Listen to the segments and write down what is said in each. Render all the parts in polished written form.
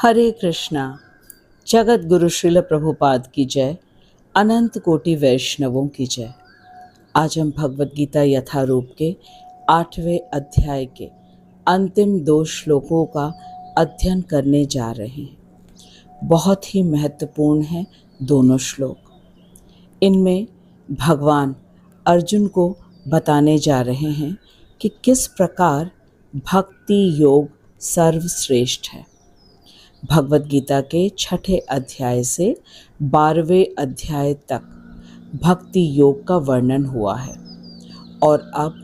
हरे कृष्णा। जगत गुरु श्रील प्रभुपाद की जय। अनंत कोटि वैष्णवों की जय। आज हम भगवत गीता यथारूप के 8वें अध्याय के अंतिम 2 श्लोकों का अध्ययन करने जा रहे हैं। बहुत ही महत्वपूर्ण हैं दोनों श्लोक। इनमें भगवान अर्जुन को बताने जा रहे हैं कि किस प्रकार भक्ति योग सर्वश्रेष्ठ है। भगवत गीता के 6ठे अध्याय से 12वें अध्याय तक भक्ति योग का वर्णन हुआ है और अब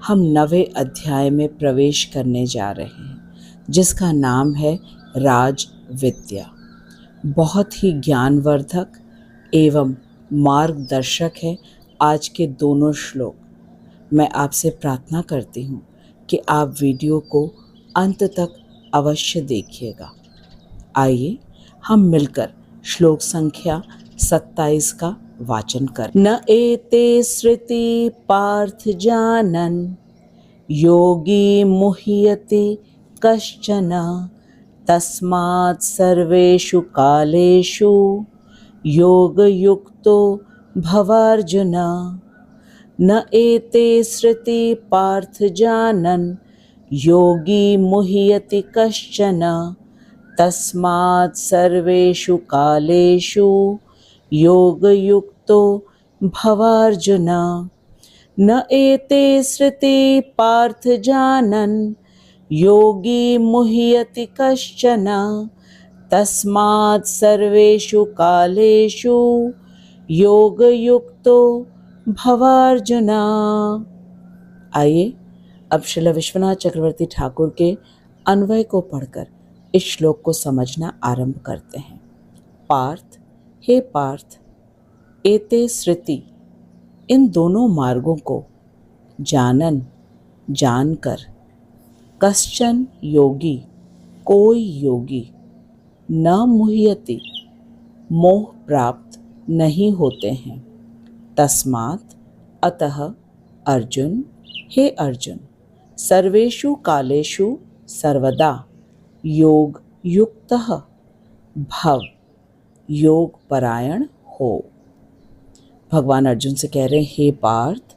हम 9वें अध्याय में प्रवेश करने जा रहे हैं, जिसका नाम है राज विद्या। बहुत ही ज्ञानवर्धक एवं मार्गदर्शक है आज के दोनों श्लोक। मैं आपसे प्रार्थना करती हूँ कि आप वीडियो को अंत तक अवश्य देखिएगा। आइए हम मिलकर श्लोक संख्या 27 का वाचन करें। न एते श्रुति पार्थ जानन योगी मुह्यति कश्चन तस्मात् सर्वेषु कालेषु योगयुक्तो भवार्जुन। न एते श्रुति पार्थ जानन योगी मुह्यति कश्चन तस्मात् सर्वेषु कालेषु योगयुक्तो भवार्जुन। न एते श्रुति पार्थ जानन् योगी मुह्यति कश्चन तस्मात् सर्वेषु कालेषु योगयुक्तो भवार्जुन। आइए अब श्रील विश्वनाथ चक्रवर्ती ठाकुर के अन्वय को पढ़कर इस श्लोक को समझना आरंभ करते हैं। पार्थ, हे पार्थ, एते श्रुति, इन दोनों मार्गों को, जानन, जानकर, कश्चन योगी, कोई योगी, न मुह्यति, मोह प्राप्त नहीं होते हैं। तस्मात्, अतः, अर्जुन, हे अर्जुन, सर्वेषु कालेषु सर्वदा योग युक्तः भव, योग परायण हो। भगवान अर्जुन से कह रहे हैं, हे पार्थ,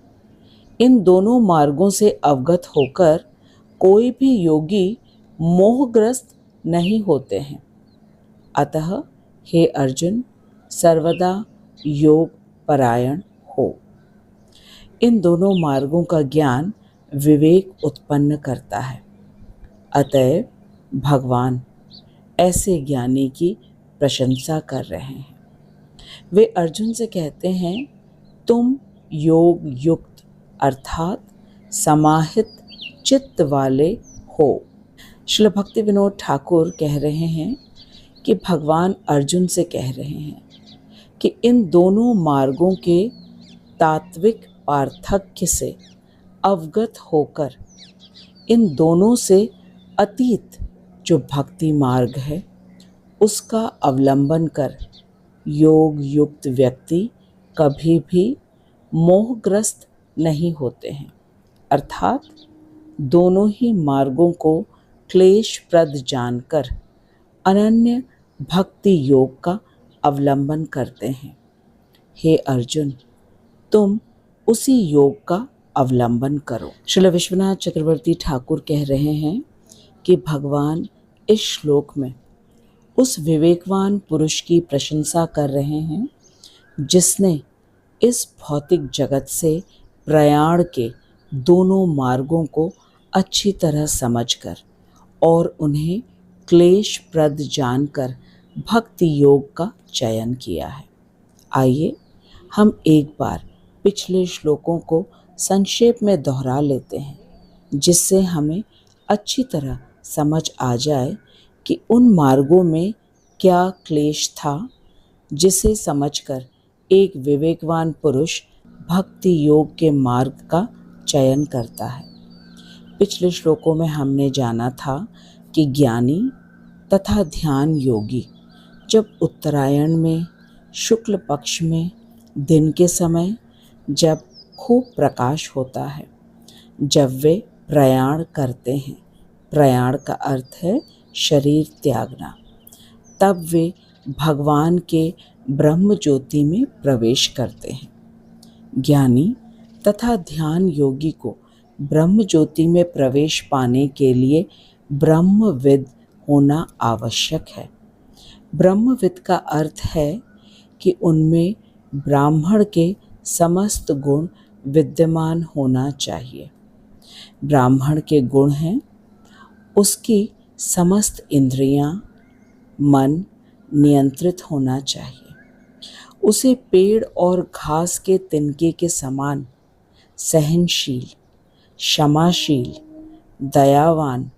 इन दोनों मार्गों से अवगत होकर कोई भी योगी मोहग्रस्त नहीं होते हैं। अतः हे अर्जुन, सर्वदा योग परायण हो। इन दोनों मार्गों का ज्ञान विवेक उत्पन्न करता है। अतएव भगवान ऐसे ज्ञानी की प्रशंसा कर रहे हैं। वे अर्जुन से कहते हैं, तुम योग युक्त अर्थात समाहित चित्त वाले हो। श्रील भक्ति विनोद ठाकुर कह रहे हैं कि भगवान अर्जुन से कह रहे हैं कि इन दोनों मार्गों के तात्विक पार्थक्य से अवगत होकर इन दोनों से अतीत जो भक्ति मार्ग है उसका अवलंबन कर योग युक्त व्यक्ति कभी भी मोहग्रस्त नहीं होते हैं। अर्थात दोनों ही मार्गों को क्लेशप्रद जानकर अनन्य भक्ति योग का अवलंबन करते हैं। हे अर्जुन, तुम उसी योग का अवलंबन करो। श्रील विश्वनाथ चक्रवर्ती ठाकुर कह रहे हैं कि भगवान इस श्लोक में उस विवेकवान पुरुष की प्रशंसा कर रहे हैं जिसने इस भौतिक जगत से प्रयाण के दोनों मार्गों को अच्छी तरह समझकर और उन्हें क्लेशप्रद जानकर भक्ति योग का चयन किया है। आइए हम एक बार पिछले श्लोकों को संक्षेप में दोहरा लेते हैं, जिससे हमें अच्छी तरह समझ आ जाए कि उन मार्गों में क्या क्लेश था, जिसे समझकर एक विवेकवान पुरुष भक्ति योग के मार्ग का चयन करता है। पिछले श्लोकों में हमने जाना था कि ज्ञानी तथा ध्यान योगी जब उत्तरायण में शुक्ल पक्ष में दिन के समय जब खूब प्रकाश होता है, जब वे प्रयाण करते हैं, प्रयाण का अर्थ है शरीर त्यागना, तब वे भगवान के ब्रह्म ज्योति में प्रवेश करते हैं। ज्ञानी तथा ध्यान योगी को ब्रह्म ज्योति में प्रवेश पाने के लिए ब्रह्मविद होना आवश्यक है। ब्रह्मविद का अर्थ है कि उनमें ब्राह्मण के समस्त गुण विद्यमान होना चाहिए। ब्राह्मण के गुण हैं उसकी समस्त इंद्रियां, मन नियंत्रित होना चाहिए। उसे पेड़ और घास के तिनके के समान सहनशील, क्षमाशील, दयावान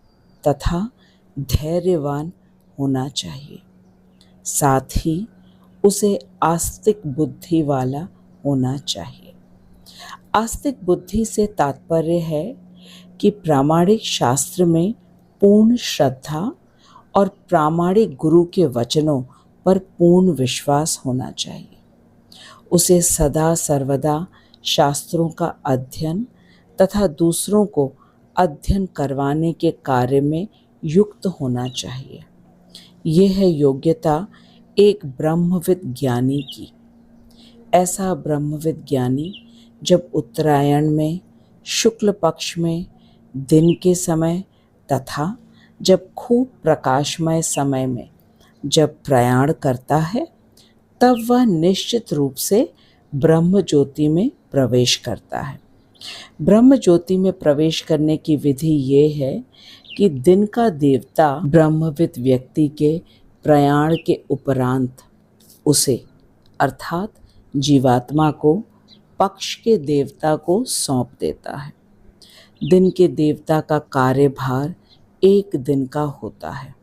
तथा धैर्यवान होना चाहिए। साथ ही उसे आस्तिक बुद्धि वाला होना चाहिए। आस्तिक बुद्धि से तात्पर्य है कि प्रामाणिक शास्त्र में पूर्ण श्रद्धा और प्रामाणिक गुरु के वचनों पर पूर्ण विश्वास होना चाहिए। उसे सदा सर्वदा शास्त्रों का अध्ययन तथा दूसरों को अध्ययन करवाने के कार्य में युक्त होना चाहिए। यह है योग्यता एक ब्रह्मविद ज्ञानी की। ऐसा ब्रह्मविद ज्ञानी जब उत्तरायण में, शुक्ल पक्ष में, दिन के समय तथा जब खूब प्रकाशमय समय में जब प्रयाण करता है, तब वह निश्चित रूप से ब्रह्म ज्योति में प्रवेश करता है। ब्रह्म ज्योति में प्रवेश करने की विधि ये है कि दिन का देवता ब्रह्मविद व्यक्ति के प्रयाण के उपरांत उसे अर्थात जीवात्मा को पक्ष के देवता को सौंप देता है। दिन के देवता का कार्यभार 1 दिन का होता है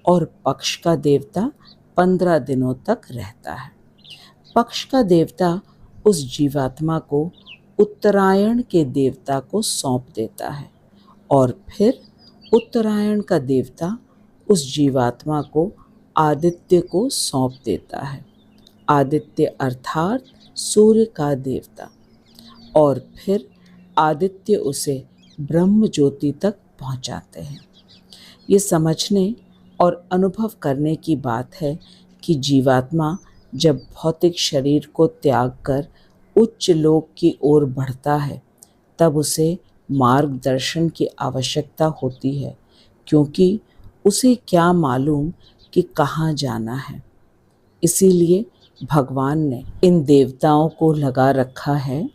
और पक्ष का देवता 15 दिनों तक रहता है। पक्ष का देवता उस जीवात्मा को उत्तरायण के देवता को सौंप देता है और फिर उत्तरायण का देवता उस जीवात्मा को आदित्य को सौंप देता है। आदित्य अर्थात सूर्य का देवता। और फिर आदित्य उसे ब्रह्म ज्योति तक पहुंचाते हैं। ये समझने और अनुभव करने की बात है कि जीवात्मा जब भौतिक शरीर को त्याग कर उच्च लोक की ओर बढ़ता है, तब उसे मार्गदर्शन की आवश्यकता होती है, क्योंकि उसे क्या मालूम कि कहाँ जाना है। इसीलिए भगवान ने इन देवताओं को लगा रखा है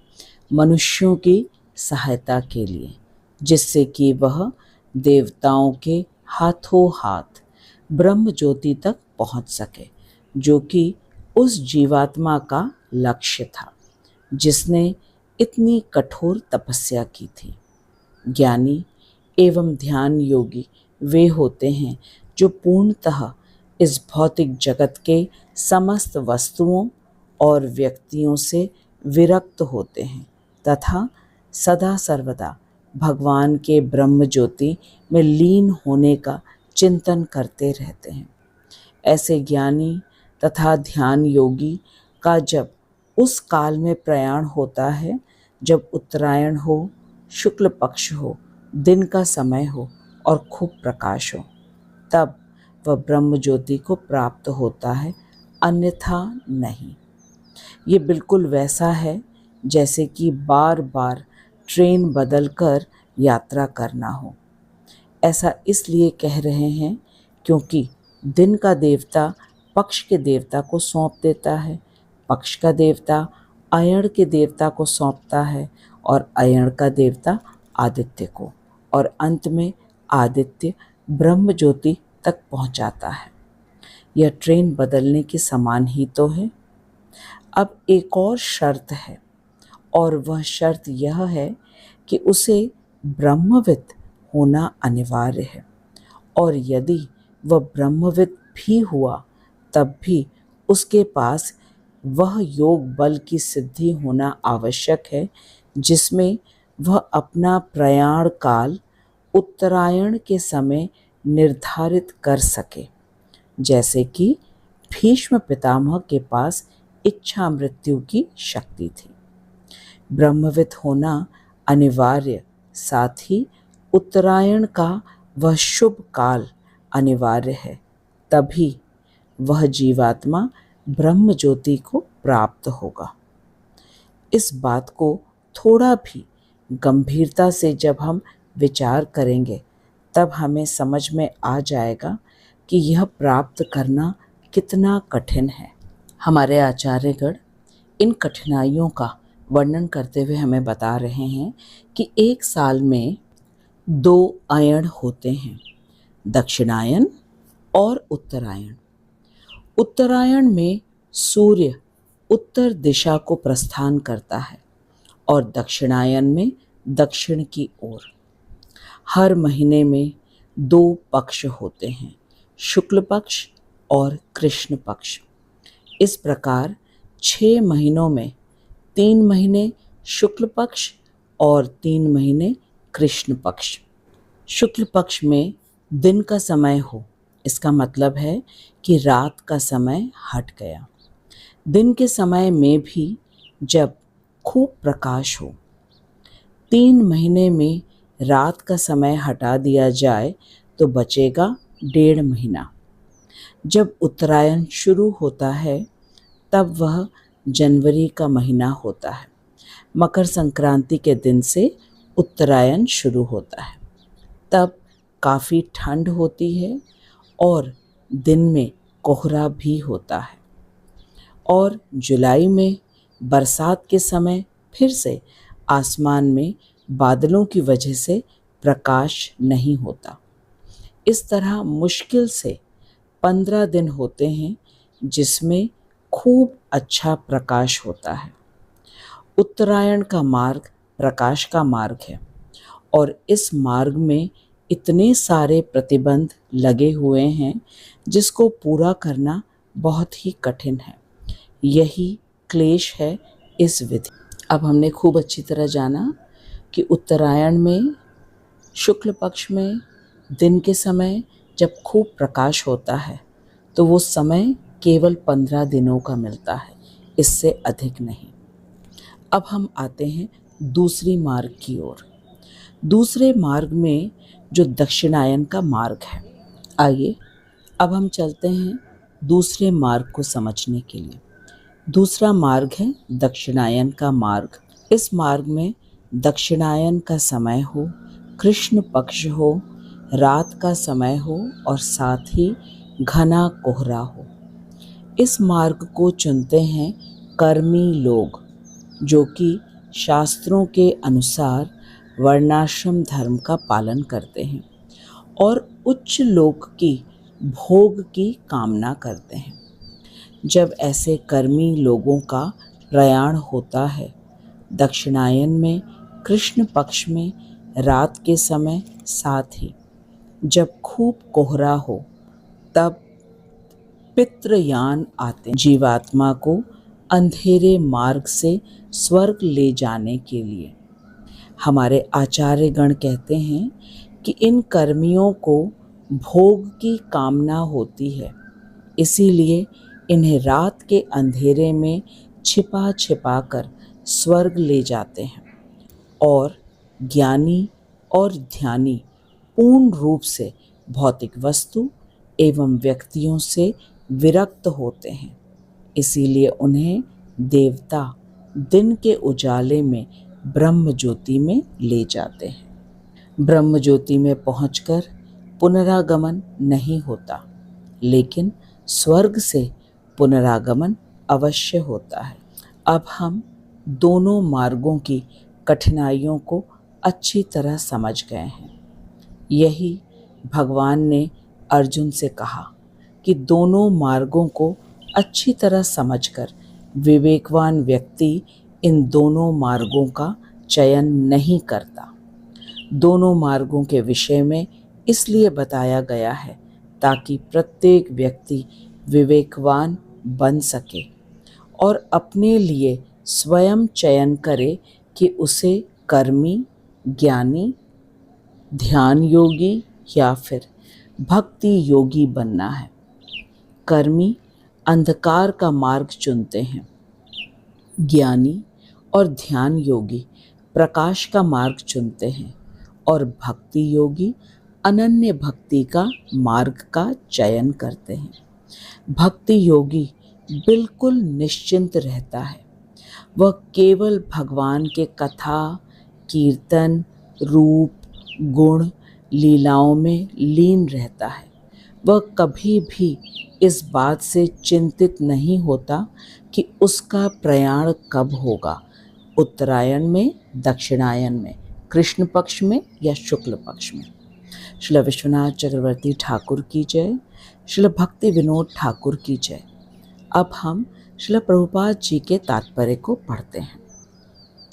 मनुष्यों की सहायता के लिए, जिससे कि वह देवताओं के हाथों हाथ ब्रह्म ज्योति तक पहुंच सके, जो कि उस जीवात्मा का लक्ष्य था जिसने इतनी कठोर तपस्या की थी। ज्ञानी एवं ध्यान योगी वे होते हैं जो पूर्णतः इस भौतिक जगत के समस्त वस्तुओं और व्यक्तियों से विरक्त होते हैं तथा सदा सर्वदा भगवान के ब्रह्म ज्योति में लीन होने का चिंतन करते रहते हैं। ऐसे ज्ञानी तथा ध्यान योगी का जब उस काल में प्रयाण होता है जब उत्तरायण हो, शुक्ल पक्ष हो, दिन का समय हो और खूब प्रकाश हो, तब वह ब्रह्म ज्योति को प्राप्त होता है, अन्यथा नहीं। ये बिल्कुल वैसा है जैसे कि बार बार ट्रेन बदलकर यात्रा करना हो। ऐसा इसलिए कह रहे हैं क्योंकि दिन का देवता पक्ष के देवता को सौंप देता है, पक्ष का देवता अयण के देवता को सौंपता है और अयण का देवता आदित्य को, और अंत में आदित्य ब्रह्म ज्योति तक पहुंचाता है। यह ट्रेन बदलने के समान ही तो है। अब एक और शर्त है, और वह शर्त यह है कि उसे ब्रह्मविद होना अनिवार्य है, और यदि वह ब्रह्मविद भी हुआ तब भी उसके पास वह योग बल की सिद्धि होना आवश्यक है जिसमें वह अपना प्रयाण काल उत्तरायण के समय निर्धारित कर सके, जैसे कि भीष्म पितामह के पास इच्छा मृत्यु की शक्ति थी। ब्रह्मविद होना अनिवार्य, साथ ही उत्तरायण का वह शुभ काल अनिवार्य है, तभी वह जीवात्मा ब्रह्म ज्योति को प्राप्त होगा। इस बात को थोड़ा भी गंभीरता से जब हम विचार करेंगे तब हमें समझ में आ जाएगा कि यह प्राप्त करना कितना कठिन है। हमारे आचार्यगण इन कठिनाइयों का वर्णन करते हुए हमें बता रहे हैं कि एक साल में 2 अयन होते हैं, दक्षिणायन और उत्तरायण। उत्तरायण में सूर्य उत्तर दिशा को प्रस्थान करता है और दक्षिणायन में दक्षिण की ओर। हर महीने में 2 पक्ष होते हैं, शुक्ल पक्ष और कृष्ण पक्ष। इस प्रकार 6 महीनों में 3 महीने शुक्ल पक्ष और 3 महीने कृष्ण पक्ष। शुक्ल पक्ष में दिन का समय हो, इसका मतलब है कि रात का समय हट गया। दिन के समय में भी जब खूब प्रकाश हो। 3 महीने में रात का समय हटा दिया जाए तो बचेगा 1.5 महीना। जब उत्तरायण शुरू होता है तब वह जनवरी का महीना होता है। मकर संक्रांति के दिन से उत्तरायण शुरू होता है। तब काफ़ी ठंड होती है और दिन में कोहरा भी होता है। और जुलाई में बरसात के समय फिर से आसमान में बादलों की वजह से प्रकाश नहीं होता। इस तरह मुश्किल से 15 दिन होते हैं जिसमें खूब अच्छा प्रकाश होता है। उत्तरायण का मार्ग प्रकाश का मार्ग है और इस मार्ग में इतने सारे प्रतिबंध लगे हुए हैं जिसको पूरा करना बहुत ही कठिन है। यही क्लेश है इस विधि। अब हमने खूब अच्छी तरह जाना कि उत्तरायण में शुक्ल पक्ष में दिन के समय जब खूब प्रकाश होता है तो वो समय केवल 15 दिनों का मिलता है, इससे अधिक नहीं। अब हम आते हैं दूसरी मार्ग की ओर। दूसरे मार्ग में जो दक्षिणायन का मार्ग है। आइए अब हम चलते हैं दूसरे मार्ग को समझने के लिए। दूसरा मार्ग है दक्षिणायन का मार्ग। इस मार्ग में दक्षिणायन का समय हो, कृष्ण पक्ष हो, रात का समय हो और साथ ही घना कोहरा हो। इस मार्ग को चुनते हैं कर्मी लोग जो कि शास्त्रों के अनुसार वर्णाश्रम धर्म का पालन करते हैं और उच्च लोक की भोग की कामना करते हैं। जब ऐसे कर्मी लोगों का प्रयाण होता है दक्षिणायन में, कृष्ण पक्ष में, रात के समय, साथ ही जब खूब कोहरा हो तब पितृयान आते हैं जीवात्मा को अंधेरे मार्ग से स्वर्ग ले जाने के लिए। हमारे आचार्यगण कहते हैं कि इन कर्मियों को भोग की कामना होती है, इसीलिए इन्हें रात के अंधेरे में छिपा छिपा कर स्वर्ग ले जाते हैं और ज्ञानी और ध्यानी पूर्ण रूप से भौतिक वस्तु एवं व्यक्तियों से विरक्त होते हैं, इसीलिए उन्हें देवता दिन के उजाले में ब्रह्म ज्योति में ले जाते हैं। ब्रह्म ज्योति में पहुंचकर पुनरागमन नहीं होता, लेकिन स्वर्ग से पुनरागमन अवश्य होता है। अब हम दोनों मार्गों की कठिनाइयों को अच्छी तरह समझ गए हैं। यही भगवान ने अर्जुन से कहा कि दोनों मार्गों को अच्छी तरह समझकर विवेकवान व्यक्ति इन दोनों मार्गों का चयन नहीं करता। दोनों मार्गों के विषय में इसलिए बताया गया है ताकि प्रत्येक व्यक्ति विवेकवान बन सके और अपने लिए स्वयं चयन करे कि उसे कर्मी, ज्ञानी, ध्यान योगी या फिर भक्ति योगी बनना है। कर्मी अंधकार का मार्ग चुनते हैं, ज्ञानी और ध्यान योगी प्रकाश का मार्ग चुनते हैं और भक्ति योगी अनन्य भक्ति का मार्ग का चयन करते हैं। भक्ति योगी बिल्कुल निश्चिंत रहता है। वह केवल भगवान के कथा, कीर्तन, रूप, गुण, लीलाओं में लीन रहता है। वह कभी भी इस बात से चिंतित नहीं होता कि उसका प्रयाण कब होगा, उत्तरायण में, दक्षिणायन में, कृष्ण पक्ष में या शुक्ल पक्ष में। श्रील विश्वनाथ चक्रवर्ती ठाकुर की जय। श्रील भक्ति विनोद ठाकुर की जय। अब हम श्रील प्रभुपाद जी के तात्पर्य को पढ़ते हैं।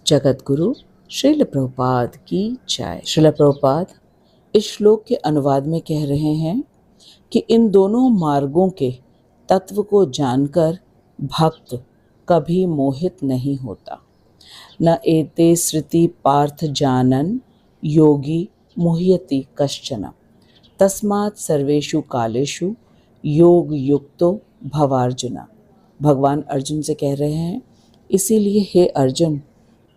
जगत गुरु श्रील प्रभुपाद की जय। श्रील प्रभुपाद इस श्लोक के अनुवाद में कह रहे हैं कि इन दोनों मार्गों के तत्व को जानकर भक्त कभी मोहित नहीं होता। न एते श्रुति पार्थ जानन योगी मुह्यति कश्चन तस्मात् सर्वेषु कालेषु योग युक्तो भवार्जुन। भगवान अर्जुन से कह रहे हैं, इसीलिए हे अर्जुन,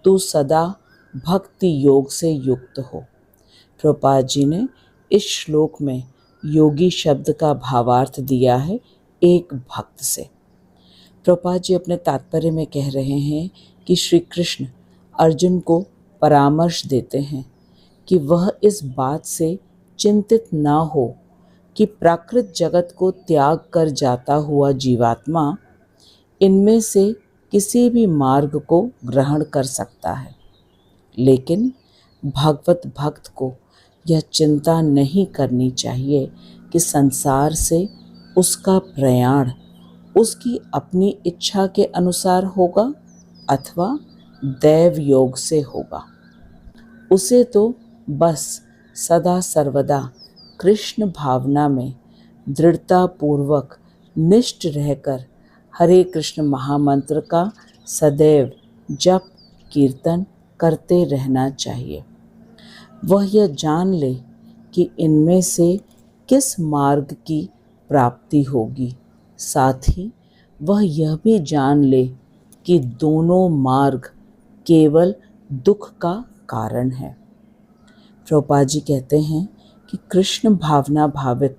तू सदा भक्ति योग से युक्त हो। प्रभुपाद जी ने इस श्लोक में योगी शब्द का भावार्थ दिया है एक भक्त से। प्रभुपाद जी अपने तात्पर्य में कह रहे हैं कि श्री कृष्ण अर्जुन को परामर्श देते हैं कि वह इस बात से चिंतित न हो कि प्राकृत जगत को त्याग कर जाता हुआ जीवात्मा इनमें से किसी भी मार्ग को ग्रहण कर सकता है, लेकिन भगवत भक्त को यह चिंता नहीं करनी चाहिए कि संसार से उसका प्रयाण उसकी अपनी इच्छा के अनुसार होगा अथवा दैव योग से होगा। उसे तो बस सदा सर्वदा कृष्ण भावना में दृढ़ता पूर्वक निष्ठ रहकर हरे कृष्ण महामंत्र का सदैव जप कीर्तन करते रहना चाहिए। वह यह जान ले कि इनमें से किस मार्ग की प्राप्ति होगी, साथ ही वह यह भी जान ले कि दोनों मार्ग केवल दुख का कारण है। प्रभुपाद जी कहते हैं कि कृष्ण भावना भावित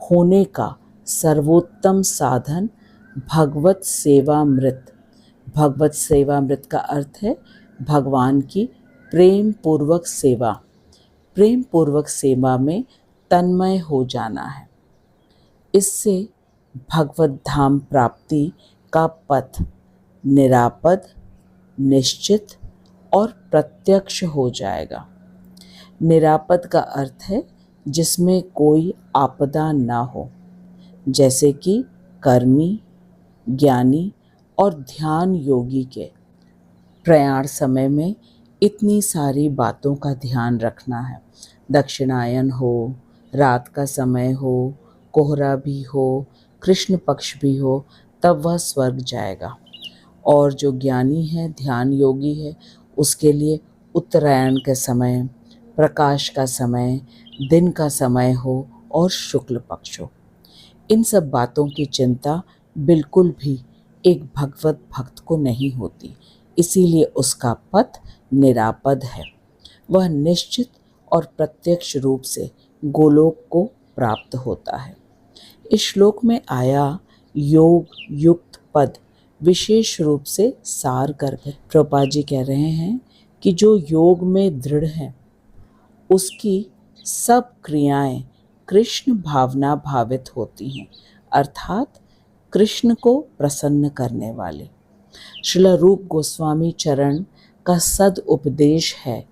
होने का सर्वोत्तम साधन भगवत सेवामृत। भगवत सेवामृत का अर्थ है भगवान की प्रेम पूर्वक सेवा। प्रेम पूर्वक सेवा में तन्मय हो जाना है। इससे भगवत धाम प्राप्ति का पथ निरापद, निश्चित और प्रत्यक्ष हो जाएगा। निरापद का अर्थ है जिसमें कोई आपदा ना हो, जैसे कि कर्मी, ज्ञानी और ध्यान योगी के प्रयाण समय में इतनी सारी बातों का ध्यान रखना है। दक्षिणायन हो, रात का समय हो, कोहरा भी हो, कृष्ण पक्ष भी हो, तब वह स्वर्ग जाएगा। और जो ज्ञानी है, ध्यान योगी है, उसके लिए उत्तरायण के समय, प्रकाश का समय, दिन का समय हो और शुक्ल पक्ष हो। इन सब बातों की चिंता बिल्कुल भी एक भगवत भक्त को नहीं होती, इसीलिए उसका पथ निरापद है। वह निश्चित और प्रत्यक्ष रूप से गोलोक को प्राप्त होता है। इस श्लोक में आया योग युक्त पद विशेष रूप से सार करके प्रभुपाद जी कह रहे हैं कि जो योग में दृढ़ है उसकी सब क्रियाएं कृष्ण भावना भावित होती हैं, अर्थात कृष्ण को प्रसन्न करने वाले। श्रील रूप गोस्वामी चरण का सद उपदेश है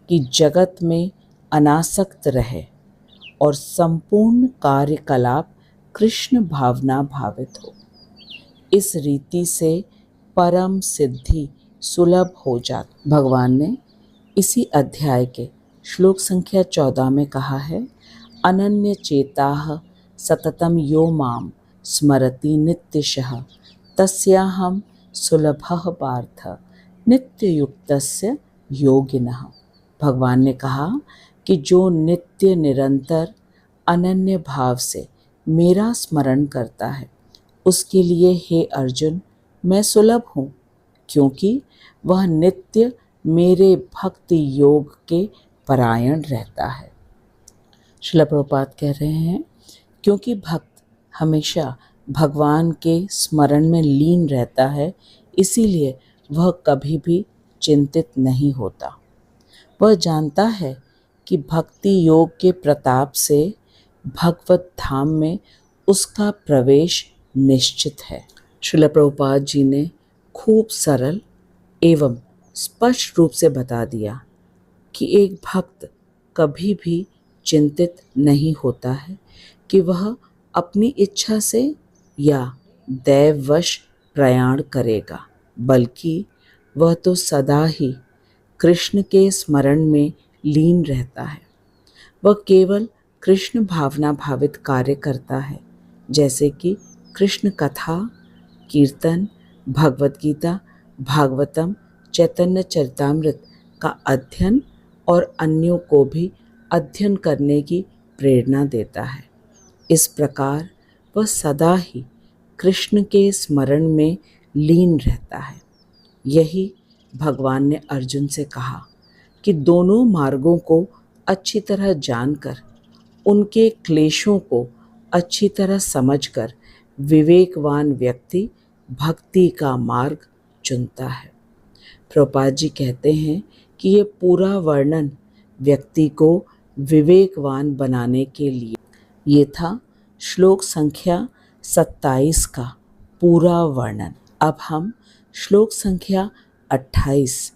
कि जगत में अनासक्त रहे और संपूर्ण कार्यकलाप कृष्ण भावना भावित हो। इस रीति से परम सिद्धि सुलभ हो जाती। भगवान ने इसी अध्याय के श्लोक संख्या 14 में कहा है, अनन्य चेताः सततम यो माम स्मरति नित्यशः तस्याहं सुलभः पार्थ नित्ययुक्तस्य योगिनः। भगवान ने कहा कि जो नित्य निरंतर अनन्य भाव से मेरा स्मरण करता है उसके लिए हे अर्जुन मैं सुलभ हूँ, क्योंकि वह नित्य मेरे भक्ति योग के परायण रहता है। श्रील प्रभुपाद कह रहे हैं, क्योंकि भक्त हमेशा भगवान के स्मरण में लीन रहता है, इसीलिए वह कभी भी चिंतित नहीं होता। वह जानता है कि भक्ति योग के प्रताप से भगवत धाम में उसका प्रवेश निश्चित है। श्रील प्रभुपाद जी ने खूब सरल एवं स्पष्ट रूप से बता दिया कि एक भक्त कभी भी चिंतित नहीं होता है कि वह अपनी इच्छा से या दैववश प्रयाण करेगा, बल्कि वह तो सदा ही कृष्ण के स्मरण में लीन रहता है। वह केवल कृष्ण भावना भावित कार्य करता है, जैसे कि कृष्ण कथा, कीर्तन, भगवत गीता, भागवतम, चैतन्य चरितामृत का अध्ययन और अन्यों को भी अध्ययन करने की प्रेरणा देता है। इस प्रकार वह सदा ही कृष्ण के स्मरण में लीन रहता है। यही भगवान ने अर्जुन से कहा कि दोनों मार्गों को अच्छी तरह जानकर, उनके क्लेशों को अच्छी तरह समझकर विवेकवान व्यक्ति भक्ति का मार्ग चुनता है। प्रभुपाद जी कहते हैं कि ये पूरा वर्णन व्यक्ति को विवेकवान बनाने के लिए, ये था श्लोक संख्या 27 का पूरा वर्णन। अब हम श्लोक संख्या 28,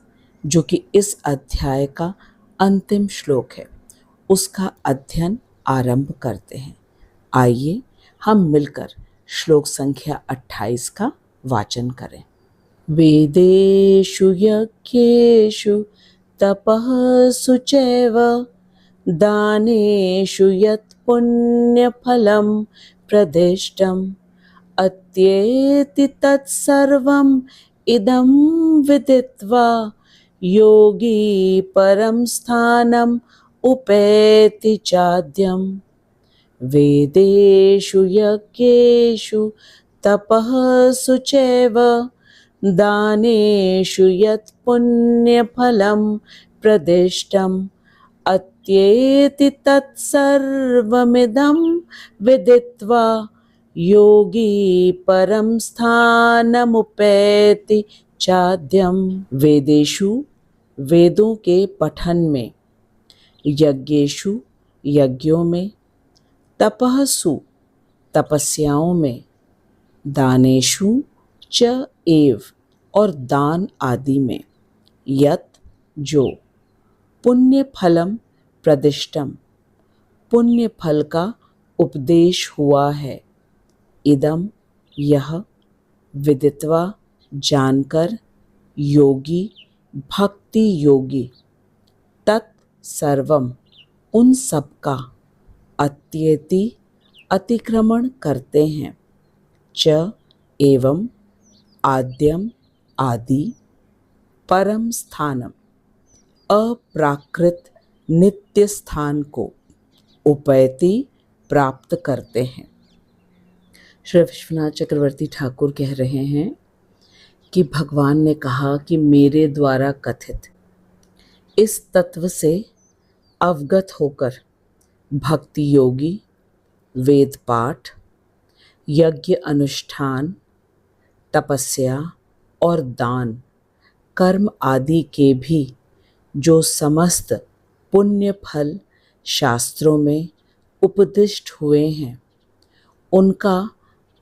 जो कि इस अध्याय का अंतिम श्लोक है, उसका अध्ययन आरंभ करते हैं। आइए हम मिलकर श्लोक संख्या 28 का वाचन करें। वेदेषु यज्ञेषु तपःसु चैव दानेषु यत् पुण्यफलं प्रदिष्टम् अत्येति तत्सर्वम् इदं विदित्वा योगी परं स्थानम् उपैति चाद्यम्। वेदेषु यज्ञेषु तपःसु चैव दानेषु यत् पुण्यफलं प्रदिष्टम् अत्येति तत्सर्वमिदं विदित्वा योगी परं स्थानमुपैति चाद्यम्। वेदेषु वेदों के पठन में, यज्ञेषु यज्ञों में, तपःसु तपस्याओं में, दानेषु च एव और दान आदि में, यत जो, पुण्य फलम प्रदिष्टम पुण्य फल का उपदेश हुआ है, इदम यह, विदित्वा जानकर, योगी भक्ति योगी, तत्सर्वम उन सब का, अत्येति अतिक्रमण करते हैं, च एवं आद्यम आदि, परम स्थानम अप्राकृत नित्य स्थान को, उपैति प्राप्त करते हैं। श्री विश्वनाथ चक्रवर्ती ठाकुर कह रहे हैं कि भगवान ने कहा कि मेरे द्वारा कथित इस तत्व से अवगत होकर भक्ति योगी वेद पाठ, यज्ञ अनुष्ठान, तपस्या और दान कर्म आदि के भी जो समस्त पुण्य फल शास्त्रों में उपदिष्ट हुए हैं, उनका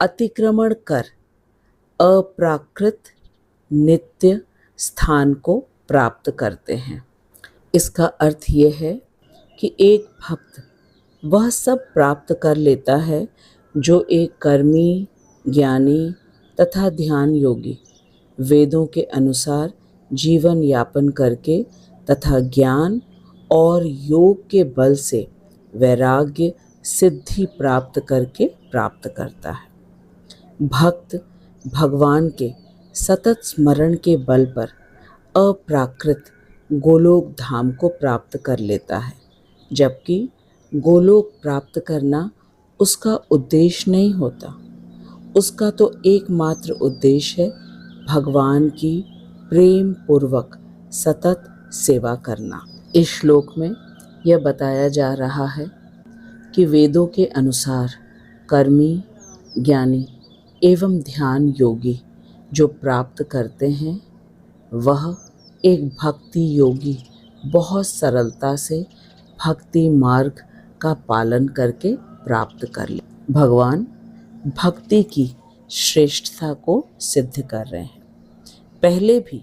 अतिक्रमण कर अप्राकृत नित्य स्थान को प्राप्त करते हैं। इसका अर्थ ये है कि एक भक्त वह सब प्राप्त कर लेता है जो एक कर्मी, ज्ञानी तथा ध्यान योगी वेदों के अनुसार जीवन यापन करके तथा ज्ञान और योग के बल से वैराग्य सिद्धि प्राप्त करके प्राप्त करता है। भक्त भगवान के सतत स्मरण के बल पर अप्राकृत गोलोक धाम को प्राप्त कर लेता है, जबकि गोलोक प्राप्त करना उसका उद्देश्य नहीं होता। उसका तो एकमात्र उद्देश्य है भगवान की प्रेम पूर्वक सतत सेवा करना। इस श्लोक में यह बताया जा रहा है कि वेदों के अनुसार कर्मी, ज्ञानी एवं ध्यान योगी जो प्राप्त करते हैं वह एक भक्ति योगी बहुत सरलता से भक्ति मार्ग का पालन करके प्राप्त कर ले। भगवान भक्ति की श्रेष्ठता को सिद्ध कर रहे हैं। पहले भी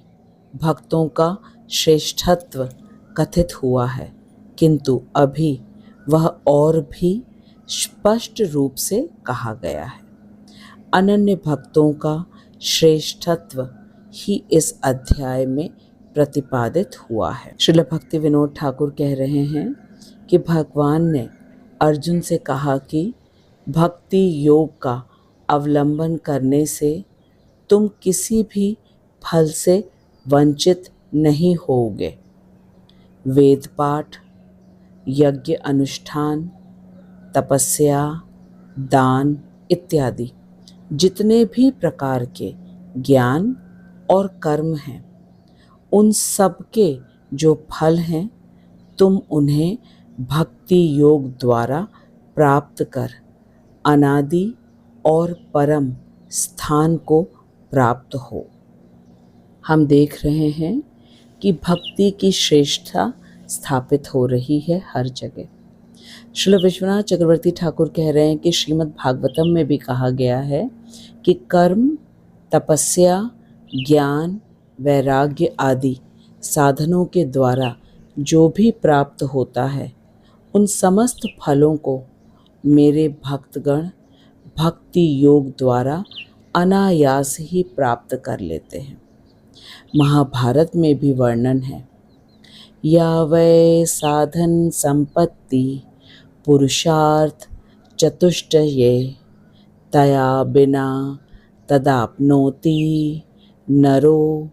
भक्तों का श्रेष्ठत्व कथित हुआ है, किंतु अभी वह और भी स्पष्ट रूप से कहा गया है। अनन्य भक्तों का श्रेष्ठत्व ही इस अध्याय में प्रतिपादित हुआ है। श्रील भक्ति विनोद ठाकुर कह रहे हैं कि भगवान ने अर्जुन से कहा कि भक्ति योग का अवलंबन करने से तुम किसी भी फल से वंचित नहीं होगे। वेद पाठ, यज्ञ अनुष्ठान, तपस्या, दान इत्यादि जितने भी प्रकार के ज्ञान और कर्म हैं, उन सब के जो फल हैं तुम उन्हें भक्ति योग द्वारा प्राप्त कर अनादि और परम स्थान को प्राप्त हो। हम देख रहे हैं कि भक्ति की श्रेष्ठता स्थापित हो रही है हर जगह। श्रील विश्वनाथ चक्रवर्ती ठाकुर कह रहे हैं कि श्रीमद् भागवतम में भी कहा गया है कि कर्म, तपस्या, ज्ञान, वैराग्य आदि साधनों के द्वारा जो भी प्राप्त होता है उन समस्त फलों को मेरे भक्तगण भक्ति योग द्वारा अनायास ही प्राप्त कर लेते हैं। महाभारत में भी वर्णन है, या वै साधन संपत्ति पुरुषार्थ चतुष्टये तया बिना तदाप्नोति नरो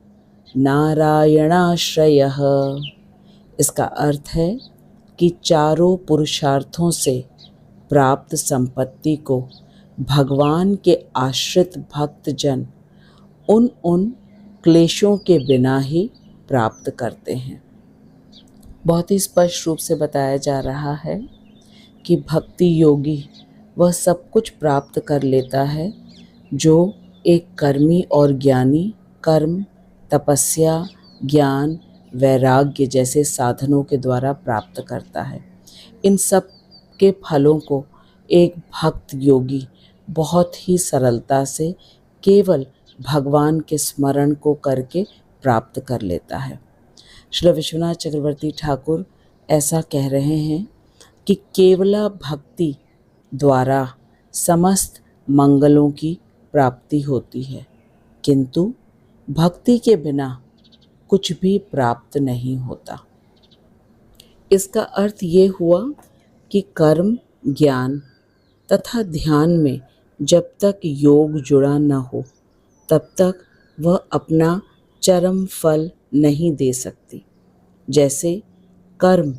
नारायणाश्रयः। इसका अर्थ है कि चारों पुरुषार्थों से प्राप्त संपत्ति को भगवान के आश्रित भक्तजन उन क्लेशों के बिना ही प्राप्त करते हैं। बहुत ही स्पष्ट रूप से बताया जा रहा है कि भक्ति योगी वह सब कुछ प्राप्त कर लेता है जो एक कर्मी और ज्ञानी कर्म, तपस्या, ज्ञान, वैराग्य जैसे साधनों के द्वारा प्राप्त करता है। इन सब के फलों को एक भक्त योगी बहुत ही सरलता से केवल भगवान के स्मरण को करके प्राप्त कर लेता है। श्री विश्वनाथ चक्रवर्ती ठाकुर ऐसा कह रहे हैं कि केवला भक्ति द्वारा समस्त मंगलों की प्राप्ति होती है, किंतु भक्ति के बिना कुछ भी प्राप्त नहीं होता। इसका अर्थ ये हुआ कि कर्म, ज्ञान तथा ध्यान में जब तक योग जुड़ा न हो तब तक वह अपना चरम फल नहीं दे सकती। जैसे कर्म,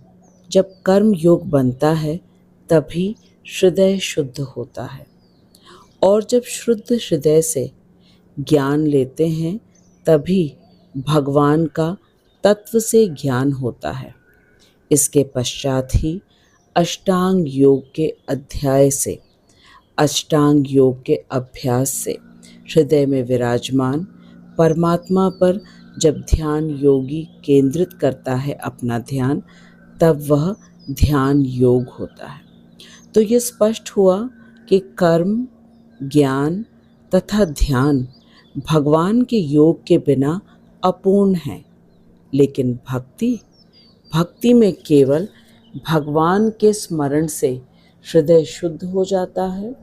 जब कर्म योग बनता है तभी हृदय शुद्ध होता है, और जब शुद्ध हृदय से ज्ञान लेते हैं तभी भगवान का तत्व से ज्ञान होता है। इसके पश्चात ही अष्टांग योग के अध्याय से, अष्टांग योग के अभ्यास से हृदय में विराजमान परमात्मा पर जब ध्यान योगी केंद्रित करता है अपना ध्यान, तब वह ध्यान योग होता है। तो ये स्पष्ट हुआ कि कर्म, ज्ञान तथा ध्यान भगवान के योग के बिना अपूर्ण है, लेकिन भक्ति में केवल भगवान के स्मरण से हृदय शुद्ध हो जाता है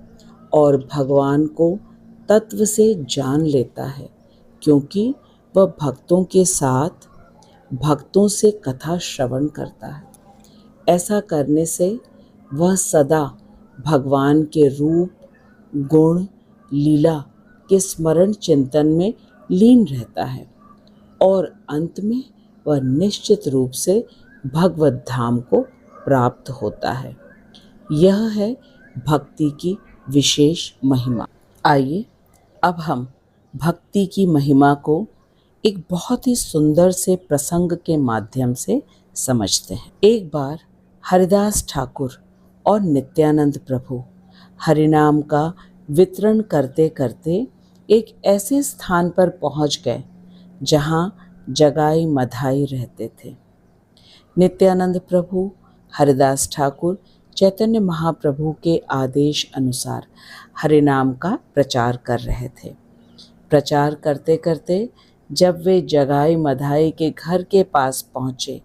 और भगवान को तत्व से जान लेता है, क्योंकि वह भक्तों के साथ भक्तों से कथा श्रवण करता है। ऐसा करने से वह सदा भगवान के रूप, गुण, लीला के स्मरण चिंतन में लीन रहता है और अंत में वह निश्चित रूप से भगवत धाम को प्राप्त होता है। यह है भक्ति की विशेष महिमा। आइए अब हम भक्ति की महिमा को एक बहुत ही सुंदर से प्रसंग के माध्यम से समझते हैं। एक बार हरिदास ठाकुर और नित्यानंद प्रभु हरिनाम का वितरण करते करते एक ऐसे स्थान पर पहुंच गए जहां जगाई मधाई रहते थे। नित्यानंद प्रभु, हरिदास ठाकुर चैतन्य महाप्रभु के आदेश अनुसार हरिनाम का प्रचार कर रहे थे। प्रचार करते करते जब वे जगाई मधाई के घर के पास पहुंचे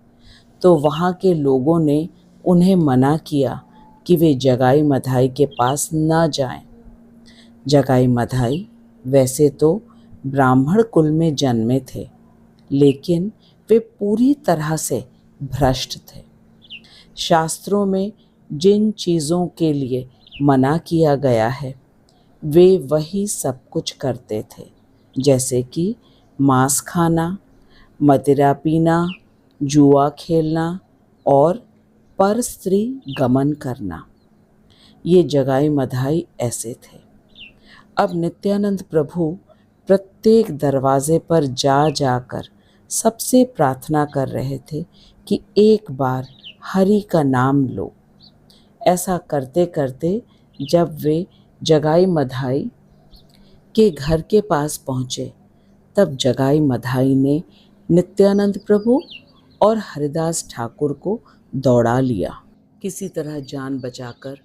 तो वहां के लोगों ने उन्हें मना किया कि वे जगाई मधाई के पास न जाएं। जगाई मधाई वैसे तो ब्राह्मण कुल में जन्मे थे, लेकिन वे पूरी तरह से भ्रष्ट थे। शास्त्रों में जिन चीज़ों के लिए मना किया गया है वे वही सब कुछ करते थे, जैसे कि मांस खाना, मदिरा पीना, जुआ खेलना और पर स्त्री गमन करना। ये जगाई मधाई ऐसे थे। अब नित्यानंद प्रभु प्रत्येक दरवाजे पर जा जाकर सबसे प्रार्थना कर रहे थे कि एक बार हरि का नाम लो। ऐसा करते करते जब वे जगाई मधाई के घर के पास पहुँचे तब जगाई मधाई ने नित्यानंद प्रभु और हरिदास ठाकुर को दौड़ा लिया। किसी तरह जान बचाकर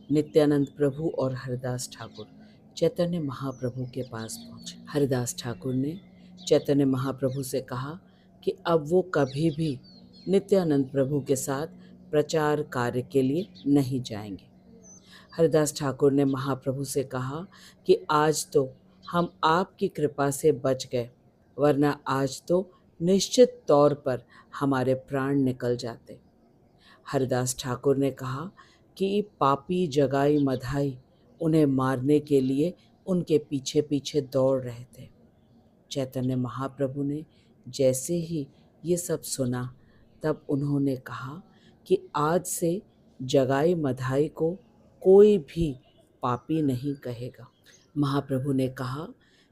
नित्यानंद प्रभु और हरिदास ठाकुर चैतन्य महाप्रभु के पास पहुंचे। हरिदास ठाकुर ने चैतन्य महाप्रभु से कहा कि अब वो कभी भी नित्यानंद प्रभु के साथ प्रचार कार्य के लिए नहीं जाएंगे। हरिदास ठाकुर ने महाप्रभु से कहा कि आज तो हम आपकी कृपा से बच गए, वरना आज तो निश्चित तौर पर हमारे प्राण निकल जाते। हरिदास ठाकुर ने कहा कि पापी जगाई मधाई उन्हें मारने के लिए उनके पीछे पीछे दौड़ रहे थे। चैतन्य महाप्रभु ने जैसे ही ये सब सुना तब उन्होंने कहा कि आज से जगाई मधाई को कोई भी पापी नहीं कहेगा। महाप्रभु ने कहा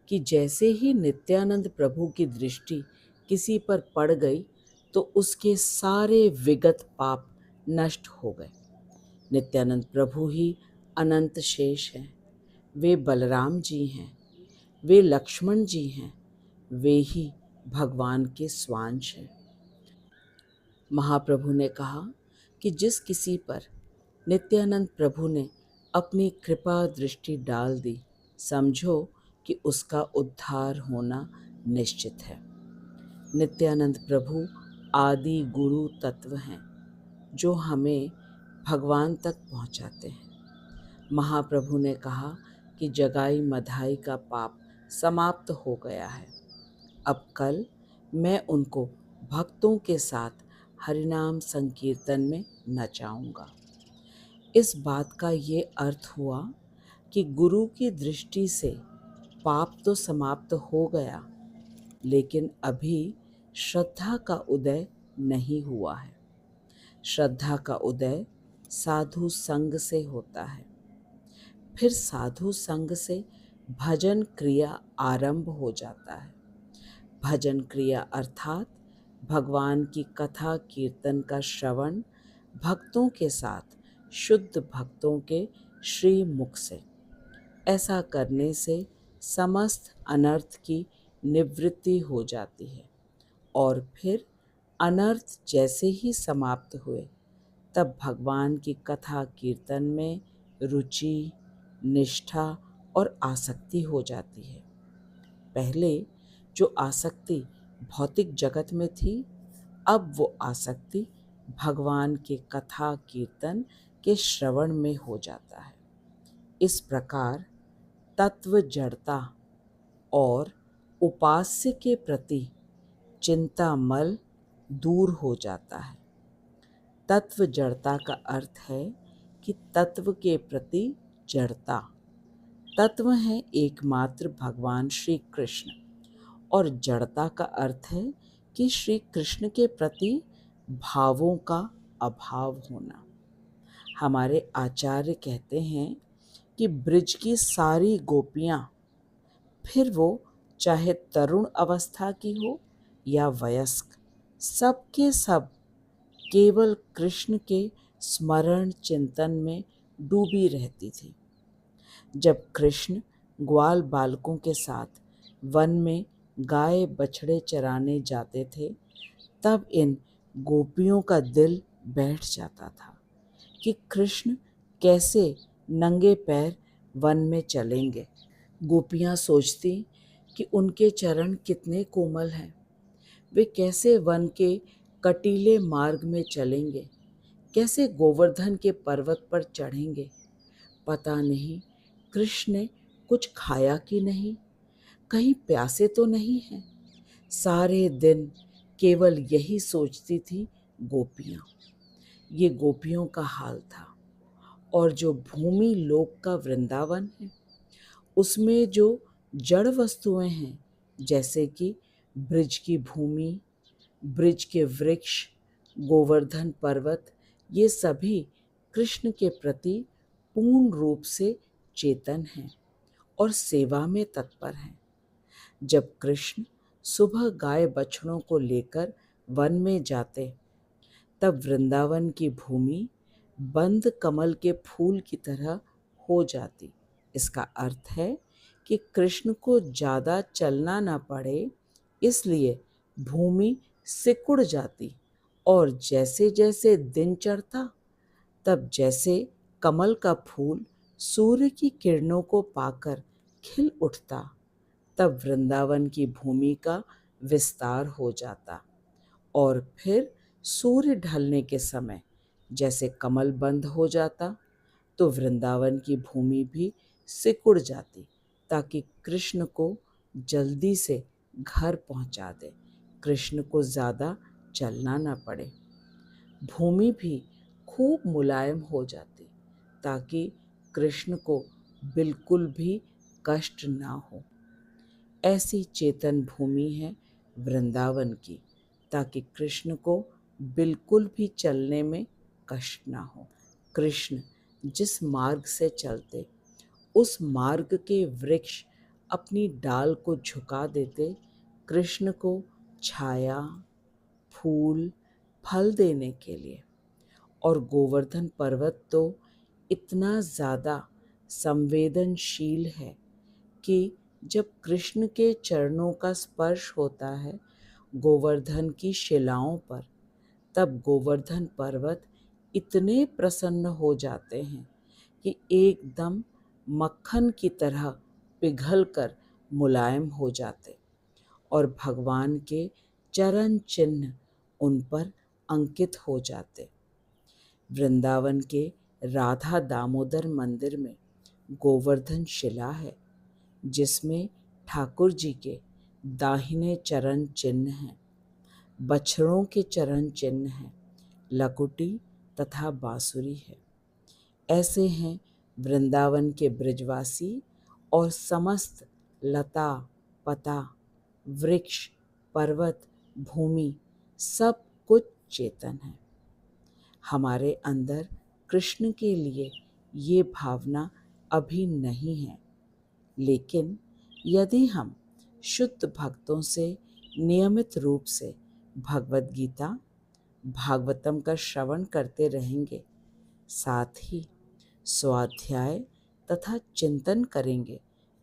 कि जैसे ही नित्यानंद प्रभु की दृष्टि किसी पर पड़ गई तो उसके सारे विगत पाप नष्ट हो गए। नित्यानंद प्रभु ही अनंत शेष हैं, वे बलराम जी हैं, वे लक्ष्मण जी हैं, वे ही भगवान के स्वांश हैं। महाप्रभु ने कहा कि जिस किसी पर नित्यानंद प्रभु ने अपनी कृपा दृष्टि डाल दी, समझो कि उसका उद्धार होना निश्चित है। नित्यानंद प्रभु आदि गुरु तत्व हैं जो हमें भगवान तक पहुंचाते हैं। महाप्रभु ने कहा कि जगाई मधाई का पाप समाप्त हो गया है। अब कल मैं उनको भक्तों के साथ हरिनाम संकीर्तन में नचाऊंगा। इस बात का ये अर्थ हुआ कि गुरु की दृष्टि से पाप तो समाप्त हो गया, लेकिन अभी श्रद्धा का उदय नहीं हुआ है। श्रद्धा का उदय साधु संग से होता है, फिर साधु संग से भजन क्रिया आरंभ हो जाता है। भजन क्रिया अर्थात भगवान की कथा कीर्तन का श्रवण भक्तों के साथ शुद्ध भक्तों के श्री मुख से। ऐसा करने से समस्त अनर्थ की निवृत्ति हो जाती है और फिर अनर्थ जैसे ही समाप्त हुए तब भगवान की कथा कीर्तन में रुचि, निष्ठा और आसक्ति हो जाती है। पहले जो आसक्ति भौतिक जगत में थी, अब वो आसक्ति भगवान के कथा कीर्तन के श्रवण में हो जाता है। इस प्रकार तत्व जड़ता और उपास्य के प्रति चिंता मल दूर हो जाता है। तत्व जड़ता का अर्थ है कि तत्व के प्रति जड़ता। तत्व है एकमात्र भगवान श्री कृष्ण और जड़ता का अर्थ है कि श्री कृष्ण के प्रति भावों का अभाव होना। हमारे आचार्य कहते हैं कि ब्रिज की सारी गोपियां, फिर वो चाहे तरुण अवस्था की हो या वयस्क, सब के सब केवल कृष्ण के स्मरण चिंतन में डूबी रहती थी। जब कृष्ण ग्वाल बालकों के साथ वन में गाय बछड़े चराने जाते थे, तब इन गोपियों का दिल बैठ जाता था कि कृष्ण कैसे नंगे पैर वन में चलेंगे। गोपियाँ सोचती कि उनके चरण कितने कोमल हैं, वे कैसे वन के कटीले मार्ग में चलेंगे, कैसे गोवर्धन के पर्वत पर चढ़ेंगे। पता नहीं कृष्ण ने कुछ खाया कि नहीं, कहीं प्यासे तो नहीं हैं। सारे दिन केवल यही सोचती थी गोपियाँ। ये गोपियों का हाल था। और जो भूमि लोक का वृंदावन है, उसमें जो जड़ वस्तुएं हैं, जैसे कि ब्रिज की भूमि, ब्रिज के वृक्ष, गोवर्धन पर्वत, ये सभी कृष्ण के प्रति पूर्ण रूप से चेतन हैं और सेवा में तत्पर हैं। जब कृष्ण सुबह गाय बछड़ों को लेकर वन में जाते, तब वृंदावन की भूमि बंद कमल के फूल की तरह हो जाती। इसका अर्थ है कि कृष्ण को ज़्यादा चलना ना पड़े, इसलिए भूमि सिकुड़ जाती। और जैसे जैसे दिन चढ़ता, तब जैसे कमल का फूल सूर्य की किरणों को पाकर खिल उठता, तब वृंदावन की भूमि का विस्तार हो जाता। और फिर सूर्य ढलने के समय जैसे कमल बंद हो जाता, तो वृंदावन की भूमि भी सिकुड़ जाती, ताकि कृष्ण को जल्दी से घर पहुंचा दे, कृष्ण को ज़्यादा चलना ना पड़े। भूमि भी खूब मुलायम हो जाती, ताकि कृष्ण को बिल्कुल भी कष्ट ना हो। ऐसी चेतन भूमि है वृंदावन की, ताकि कृष्ण को बिल्कुल भी चलने में कष्ट ना हो। कृष्ण जिस मार्ग से चलते, उस मार्ग के वृक्ष अपनी डाल को झुका देते कृष्ण को छाया, फूल, फल देने के लिए। और गोवर्धन पर्वत तो इतना ज़्यादा संवेदनशील है कि जब कृष्ण के चरणों का स्पर्श होता है गोवर्धन की शिलाओं पर, तब गोवर्धन पर्वत इतने प्रसन्न हो जाते हैं कि एकदम मक्खन की तरह पिघल कर मुलायम हो जाते और भगवान के चरण चिन्ह उन पर अंकित हो जाते। वृंदावन के राधा दामोदर मंदिर में गोवर्धन शिला है, जिसमें ठाकुर जी के दाहिने चरण चिन्ह हैं, बछड़ों के चरण चिन्ह हैं, लकुटी तथा बांसुरी है। ऐसे हैं वृंदावन के ब्रजवासी और समस्त लता, पता, वृक्ष, पर्वत, भूमि सब कुछ चेतन है। हमारे अंदर कृष्ण के लिए ये भावना अभी नहीं है, लेकिन यदि हम शुद्ध भक्तों से नियमित रूप से भगवद गीता, भागवतम का श्रवण करते रहेंगे, साथ ही स्वाध्याय तथा चिंतन करेंगे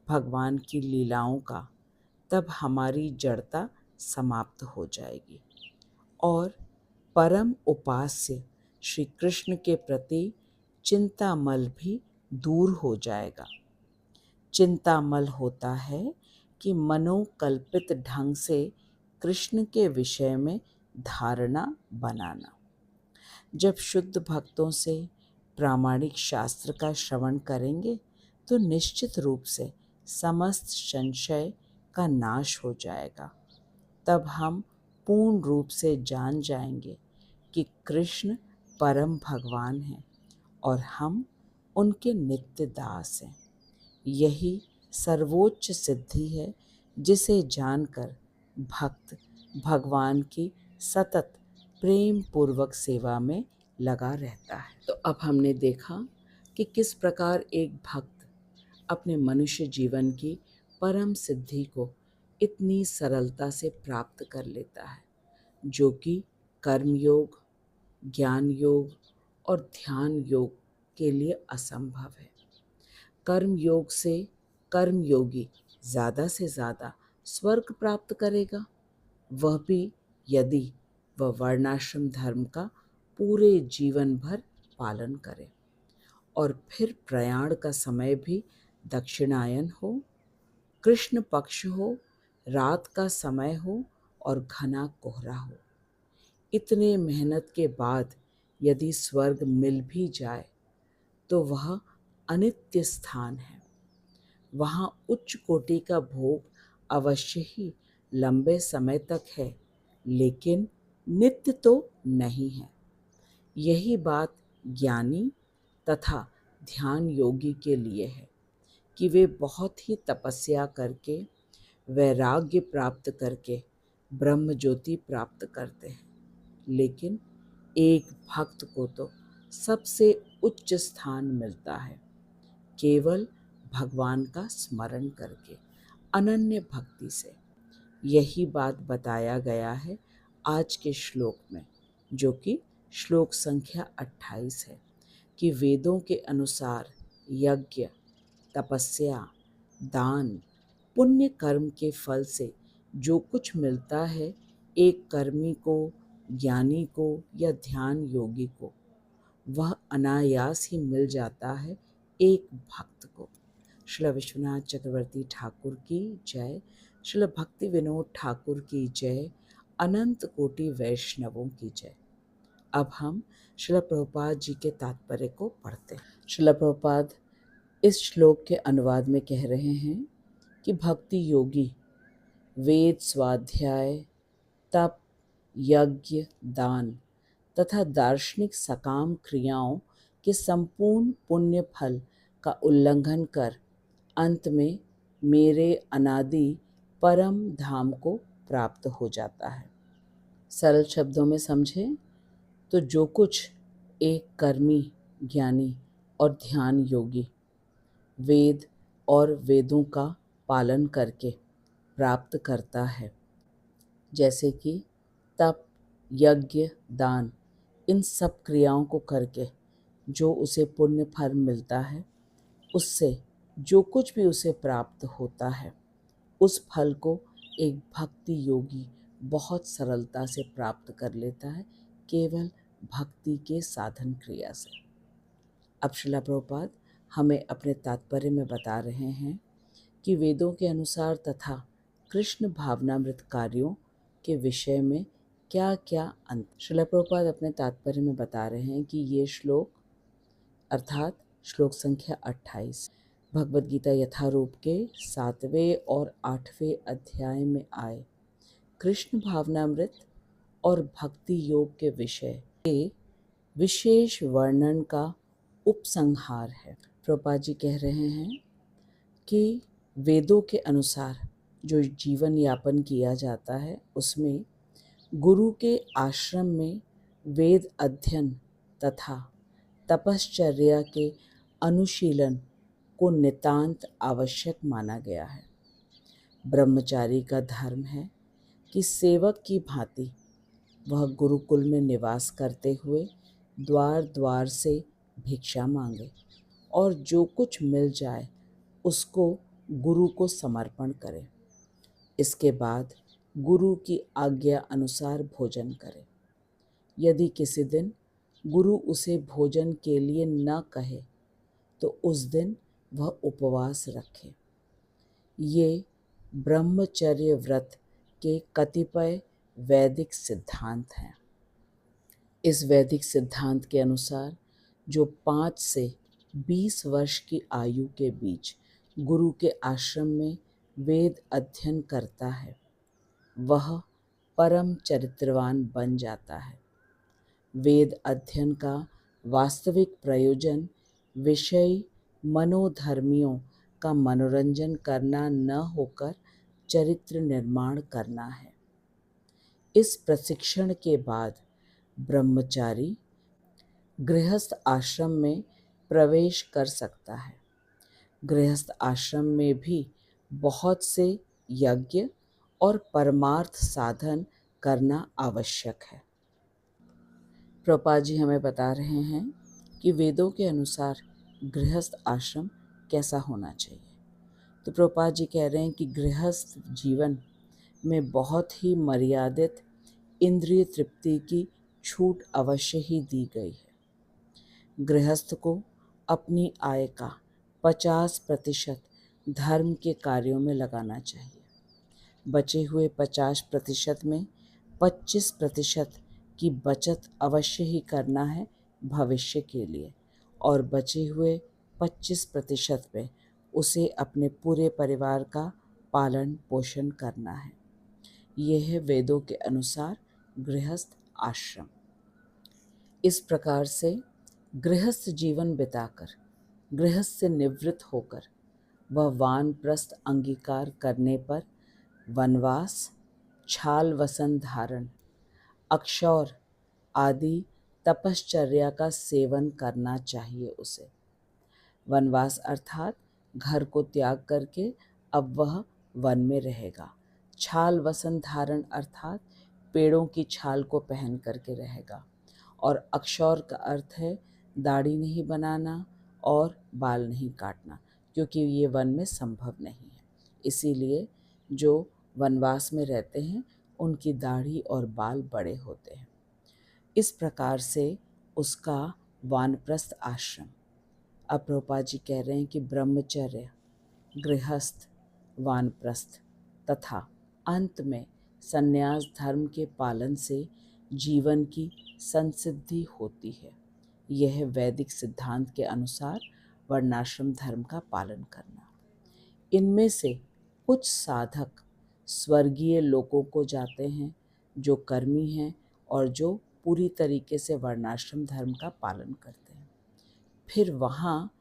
भगवान की लीलाओं का, तब हमारी जड़ता समाप्त हो जाएगी और परम उपास्य श्री कृष्ण के प्रति चिंतामल भी दूर हो जाएगा। चिंतामल होता है कि मनोकल्पित ढंग से कृष्ण के विषय में धारणा बनाना। जब शुद्ध भक्तों से प्रामाणिक शास्त्र का श्रवण करेंगे, तो निश्चित रूप से समस्त संशय का नाश हो जाएगा। तब हम पूर्ण रूप से जान जाएंगे कि कृष्ण परम भगवान हैं और हम उनके नित्य दास हैं। यही सर्वोच्च सिद्धि है, जिसे जानकर भक्त भगवान की सतत प्रेम पूर्वक सेवा में लगा रहता है। तो अब हमने देखा कि किस प्रकार एक भक्त अपने मनुष्य जीवन की परम सिद्धि को इतनी सरलता से प्राप्त कर लेता है, जो कि कर्म योग, ज्ञान योग और ध्यान योग के लिए असंभव है। कर्म योग से कर्म योगी ज़्यादा से ज़्यादा स्वर्ग प्राप्त करेगा, वह भी यदि वह वर्णाश्रम धर्म का पूरे जीवन भर पालन करे। और फिर प्रयाण का समय भी दक्षिणायन हो, कृष्ण पक्ष हो, रात का समय हो और घना कोहरा हो। इतने मेहनत के बाद यदि स्वर्ग मिल भी जाए तो वह अनित्य स्थान है। वहाँ उच्च कोटि का भोग अवश्य ही लंबे समय तक है, लेकिन नित्य तो नहीं है। यही बात ज्ञानी तथा ध्यान योगी के लिए है कि वे बहुत ही तपस्या करके, वैराग्य प्राप्त करके ब्रह्म ज्योति प्राप्त करते हैं। लेकिन एक भक्त को तो सबसे उच्च स्थान मिलता है केवल भगवान का स्मरण करके, अनन्य भक्ति से। यही बात बताया गया है आज के श्लोक में, जो कि श्लोक संख्या 28 है, कि वेदों के अनुसार यज्ञ, तपस्या, दान, पुण्य कर्म के फल से जो कुछ मिलता है एक कर्मी को, ज्ञानी को या ध्यान योगी को, वह अनायास ही मिल जाता है एक भक्त को। श्री विश्वनाथ चक्रवर्ती ठाकुर की जय। श्री भक्ति विनोद ठाकुर की जय। अनंत कोटि वैष्णवों की जय। अब हम श्रील प्रभुपाद जी के तात्पर्य को पढ़ते हैं। श्रील प्रभुपाद इस श्लोक के अनुवाद में कह रहे हैं कि भक्ति योगी वेद स्वाध्याय, तप, यज्ञ, दान तथा दार्शनिक सकाम क्रियाओं के संपूर्ण पुण्य फल का उल्लंघन कर अंत में मेरे अनादि परम धाम को प्राप्त हो जाता है। सरल शब्दों में समझें तो जो कुछ एक कर्मी, ज्ञानी और ध्यान योगी वेद और वेदों का पालन करके प्राप्त करता है, जैसे कि तप, यज्ञ, दान, इन सब क्रियाओं को करके जो उसे पुण्य फल मिलता है, उससे जो कुछ भी उसे प्राप्त होता है, उस फल को एक भक्ति योगी बहुत सरलता से प्राप्त कर लेता है, केवल भक्ति के साधन क्रिया से। अब श्रील प्रभुपाद हमें अपने तात्पर्य में बता रहे हैं कि वेदों के अनुसार तथा कृष्ण भावनामृत कार्यों के विषय में क्या क्या अंत। श्रील प्रभुपाद अपने तात्पर्य में बता रहे हैं कि ये श्लोक अर्थात श्लोक संख्या 28 भगवद गीता यथारूप के 7वें और 8वें अध्याय में आए कृष्ण भावनामृत और भक्ति योग के विषय के विशेष वर्णन का उपसंहार है। प्रभुपाद जी कह रहे हैं कि वेदों के अनुसार जो जीवन यापन किया जाता है, उसमें गुरु के आश्रम में वेद अध्ययन तथा तपश्चर्या के अनुशीलन को नितांत आवश्यक माना गया है। ब्रह्मचारी का धर्म है कि सेवक की भांति वह गुरुकुल में निवास करते हुए द्वार द्वार से भिक्षा मांगे और जो कुछ मिल जाए उसको गुरु को समर्पण करे। इसके बाद गुरु की आज्ञा अनुसार भोजन करे। यदि किसी दिन गुरु उसे भोजन के लिए न कहे तो उस दिन वह उपवास रखे। ये ब्रह्मचर्य व्रत के कतिपय वैदिक सिद्धांत हैं। इस वैदिक सिद्धांत के अनुसार जो 5 से 20 वर्ष की आयु के बीच गुरु के आश्रम में वेद अध्ययन करता है, वह परम चरित्रवान बन जाता है। वेद अध्ययन का वास्तविक प्रयोजन विषय मनोधर्मियों का मनोरंजन करना न होकर चरित्र निर्माण करना है। इस प्रशिक्षण के बाद ब्रह्मचारी गृहस्थ आश्रम में प्रवेश कर सकता है। गृहस्थ आश्रम में भी बहुत से यज्ञ और परमार्थ साधन करना आवश्यक है। प्रभुपाद जी हमें बता रहे हैं कि वेदों के अनुसार गृहस्थ आश्रम कैसा होना चाहिए। तो प्रभुपाद जी कह रहे हैं कि गृहस्थ जीवन में बहुत ही मर्यादित इंद्रिय तृप्ति की छूट अवश्य ही दी गई है। गृहस्थ को अपनी आय का 50% धर्म के कार्यों में लगाना चाहिए। बचे हुए 50% में 25% की बचत अवश्य ही करना है भविष्य के लिए, और बचे हुए 25% में उसे अपने पूरे परिवार का पालन पोषण करना है। यह है वेदों के अनुसार गृहस्थ आश्रम। इस प्रकार से गृहस्थ जीवन बिताकर, गृहस्थ से निवृत्त होकर वह वानप्रस्थ अंगीकार करने पर वनवास, छाल वसन धारण, अक्षौर आदि तपश्चर्या का सेवन करना चाहिए उसे। वनवास अर्थात घर को त्याग करके अब वह वन में रहेगा। छाल वसन धारण अर्थात पेड़ों की छाल को पहन करके रहेगा। और अक्षौर का अर्थ है दाढ़ी नहीं बनाना और बाल नहीं काटना, क्योंकि ये वन में संभव नहीं है। इसीलिए जो वनवास में रहते हैं उनकी दाढ़ी और बाल बड़े होते हैं। इस प्रकार से उसका वानप्रस्थ आश्रम। अब प्रभुपाद जी कह रहे हैं कि ब्रह्मचर्य, गृहस्थ, वानप्रस्थ तथा अंत में संन्यास धर्म के पालन से जीवन की संसिद्धि होती है। यह वैदिक सिद्धांत के अनुसार वर्णाश्रम धर्म का पालन करना। इनमें से कुछ साधक स्वर्गीय लोकों को जाते हैं जो कर्मी हैं और जो पूरी तरीके से वर्णाश्रम धर्म का पालन करते हैं। फिर वहाँ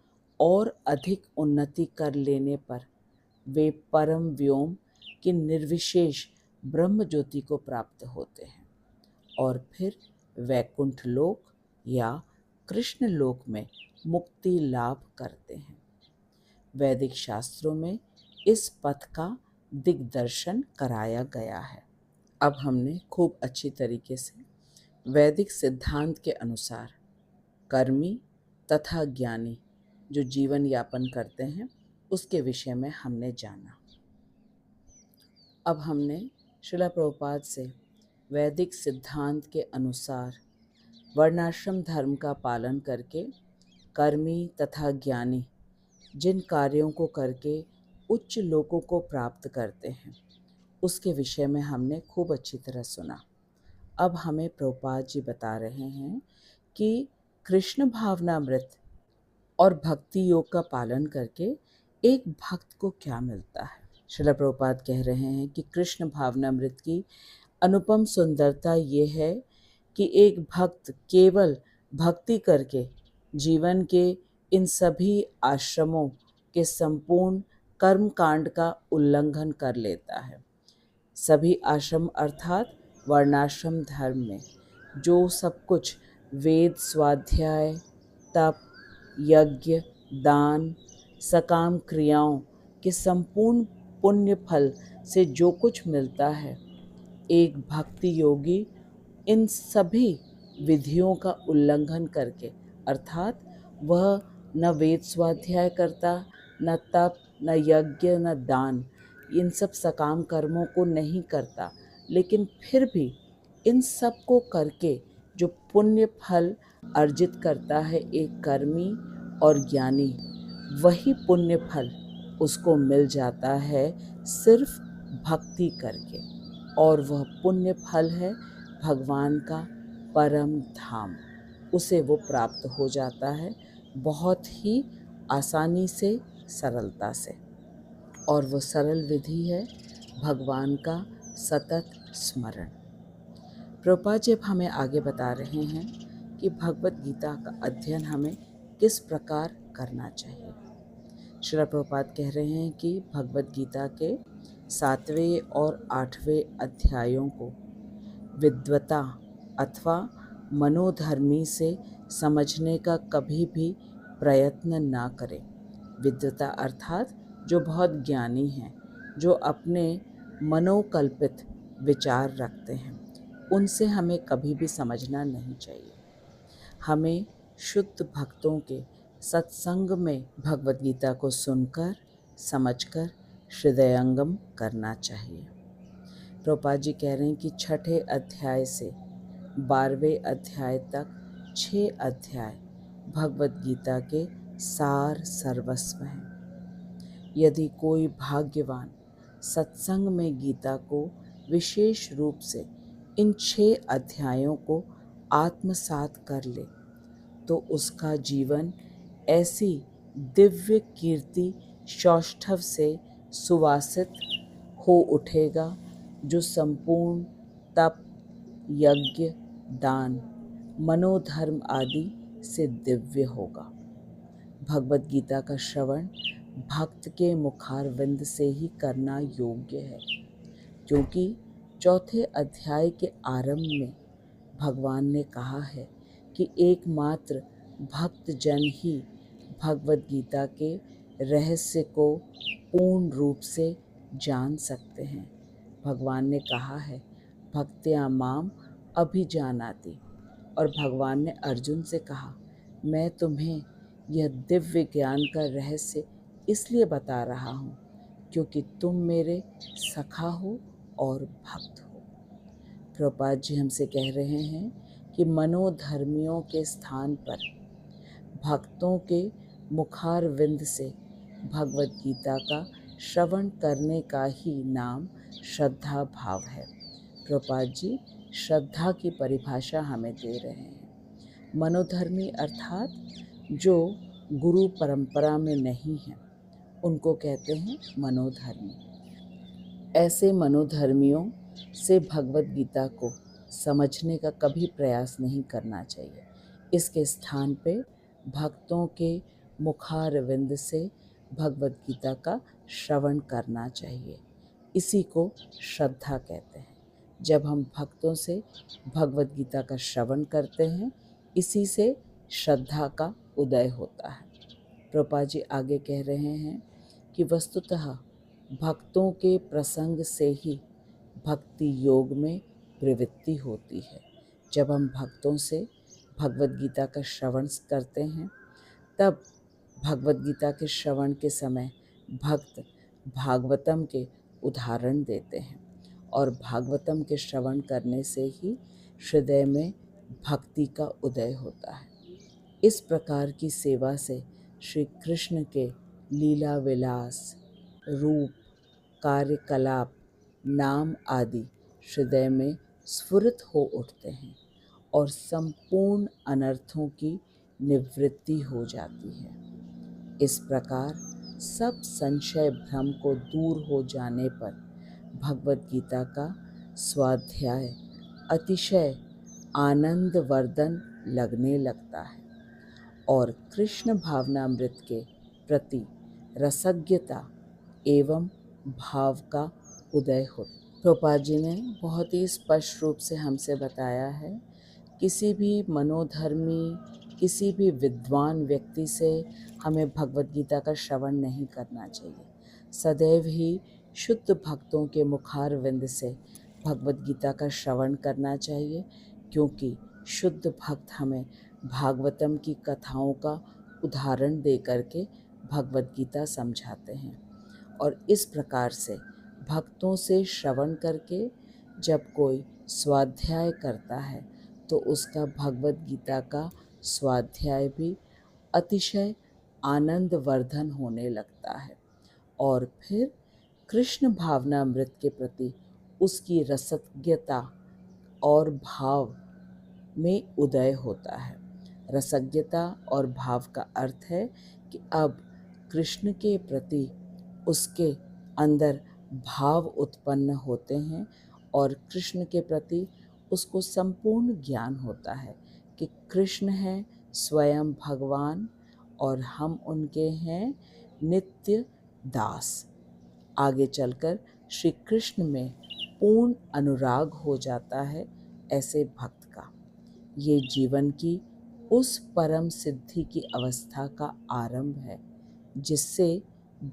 और अधिक उन्नति कर लेने पर वे परम व्योम की निर्विशेष ब्रह्म ज्योति को प्राप्त होते हैं और फिर वैकुंठ लोक या कृष्ण लोक में मुक्ति लाभ करते हैं। वैदिक शास्त्रों में इस पथ का दिग्दर्शन कराया गया है। अब हमने खूब अच्छी तरीके से वैदिक सिद्धांत के अनुसार कर्मी तथा ज्ञानी जो जीवन यापन करते हैं उसके विषय में हमने जाना। अब हमने श्रील प्रभुपाद से वैदिक सिद्धांत के अनुसार वर्णाश्रम धर्म का पालन करके कर्मी तथा ज्ञानी जिन कार्यों को करके उच्च लोकों को प्राप्त करते हैं उसके विषय में हमने खूब अच्छी तरह सुना। अब हमें प्रभुपाद जी बता रहे हैं कि कृष्ण भावनामृत और भक्ति योग का पालन करके एक भक्त को क्या मिलता है। श्रील प्रभुपाद कह रहे हैं कि कृष्ण भावनामृत की अनुपम सुंदरता ये है कि एक भक्त केवल भक्ति करके जीवन के इन सभी आश्रमों के संपूर्ण कर्म कांड का उल्लंघन कर लेता है। सभी आश्रम अर्थात वर्णाश्रम धर्म में जो सब कुछ वेद स्वाध्याय, तप, यज्ञ, दान, सकाम क्रियाओं के संपूर्ण पुण्य फल से जो कुछ मिलता है, एक भक्ति योगी इन सभी विधियों का उल्लंघन करके, अर्थात वह न वेद स्वाध्याय करता, न तप, न यज्ञ, न दान, इन सब सकाम कर्मों को नहीं करता, लेकिन फिर भी इन सब को करके जो पुण्य फल अर्जित करता है एक कर्मी और ज्ञानी, वही पुण्य फल उसको मिल जाता है सिर्फ भक्ति करके, और वह पुण्य फल है भगवान का परम धाम। उसे वो प्राप्त हो जाता है बहुत ही आसानी से, सरलता से, और वो सरल विधि है भगवान का सतत स्मरण। प्रभुपाद जी हमें आगे बता रहे हैं कि भगवत गीता का अध्ययन हमें किस प्रकार करना चाहिए। श्रील प्रभुपाद कह रहे हैं कि भगवत गीता के 7वें और 8वें अध्यायों को विद्वता अथवा मनोधर्मी से समझने का कभी भी प्रयत्न ना करें। विद्वता अर्थात जो बहुत ज्ञानी हैं, जो अपने मनोकल्पित विचार रखते हैं, उनसे हमें कभी भी समझना नहीं चाहिए। हमें शुद्ध भक्तों के सत्संग में भगवद गीता को सुनकर समझकर हृदयंगम करना चाहिए। प्रभुपाद जी कह रहे हैं कि 6ठे अध्याय से 12वें अध्याय तक 6 अध्याय भगवद गीता के सार सर्वस्व हैं। यदि कोई भाग्यवान सत्संग में गीता को विशेष रूप से इन 6 अध्यायों को आत्मसात कर ले तो उसका जीवन ऐसी दिव्य कीर्ति सौष्ठव से सुवासित हो उठेगा जो संपूर्ण तप, यज्ञ, दान, मनोधर्म आदि से दिव्य होगा। भगवद गीता का श्रवण भक्त के मुखारविंद से ही करना योग्य है, क्योंकि 4थे अध्याय के आरंभ में भगवान ने कहा है कि एकमात्र भक्त जन ही भगवद गीता के रहस्य को पूर्ण रूप से जान सकते हैं। भगवान ने कहा है, भक्त्या माम अभिजानाति, और भगवान ने अर्जुन से कहा, मैं तुम्हें यह दिव्य ज्ञान का रहस्य इसलिए बता रहा हूँ क्योंकि तुम मेरे सखा हो और भक्त हो। प्रभुपाद जी हमसे कह रहे हैं कि मनोधर्मियों के स्थान पर भक्तों के मुखारविंद से भगवद गीता का श्रवण करने का ही नाम श्रद्धा भाव है। प्रभुपाद जी श्रद्धा की परिभाषा हमें दे रहे हैं। मनोधर्मी अर्थात जो गुरु परंपरा में नहीं है उनको कहते हैं मनोधर्मी। ऐसे मनोधर्मियों से भगवद गीता को समझने का कभी प्रयास नहीं करना चाहिए। इसके स्थान पे भक्तों के मुखारविंद से भगवद गीता का श्रवण करना चाहिए। इसी को श्रद्धा कहते हैं। जब हम भक्तों से भगवद गीता का श्रवण करते हैं, इसी से श्रद्धा का उदय होता है। प्रभुपाद जी आगे कह रहे हैं कि वस्तुतः भक्तों के प्रसंग से ही भक्ति योग में प्रवृत्ति होती है। जब हम भक्तों से भगवद गीता का श्रवण करते हैं, तब भगवद गीता के श्रवण के समय भक्त भागवतम के उदाहरण देते हैं और भागवतम के श्रवण करने से ही हृदय में भक्ति का उदय होता है। इस प्रकार की सेवा से श्री कृष्ण के लीला विलास, रूप, कार्यकलाप, नाम आदि हृदय में स्फुरित हो उठते हैं और संपूर्ण अनर्थों की निवृत्ति हो जाती है। इस प्रकार सब संशय भ्रम को दूर हो जाने पर भगवद गीता का स्वाध्याय अतिशय आनंदवर्धन लगने लगता है और कृष्ण भावनामृत के प्रति रसज्ञता एवं भाव का उदय होता। प्रभुपाद जी ने बहुत ही स्पष्ट रूप से हमसे बताया है, किसी भी मनोधर्मी, किसी भी विद्वान व्यक्ति से हमें भगवद गीता का श्रवण नहीं करना चाहिए। सदैव ही शुद्ध भक्तों के मुखारविंद से भगवद गीता का श्रवण करना चाहिए, क्योंकि शुद्ध भक्त हमें भागवतम की कथाओं का उदाहरण दे करके भगवद गीता समझाते हैं। और इस प्रकार से भक्तों से श्रवण करके जब कोई स्वाध्याय करता है तो उसका भगवद गीता का स्वाध्याय भी अतिशय आनंदवर्धन होने लगता है और फिर कृष्ण भावनामृत के प्रति उसकी रसज्ञता और भाव में उदय होता है। रसज्ञता और भाव का अर्थ है कि अब कृष्ण के प्रति उसके अंदर भाव उत्पन्न होते हैं और कृष्ण के प्रति उसको संपूर्ण ज्ञान होता है कि कृष्ण है स्वयं भगवान और हम उनके हैं नित्य दास। आगे चलकर श्री कृष्ण में पूर्ण अनुराग हो जाता है ऐसे भक्त का। ये जीवन की उस परम सिद्धि की अवस्था का आरंभ है जिससे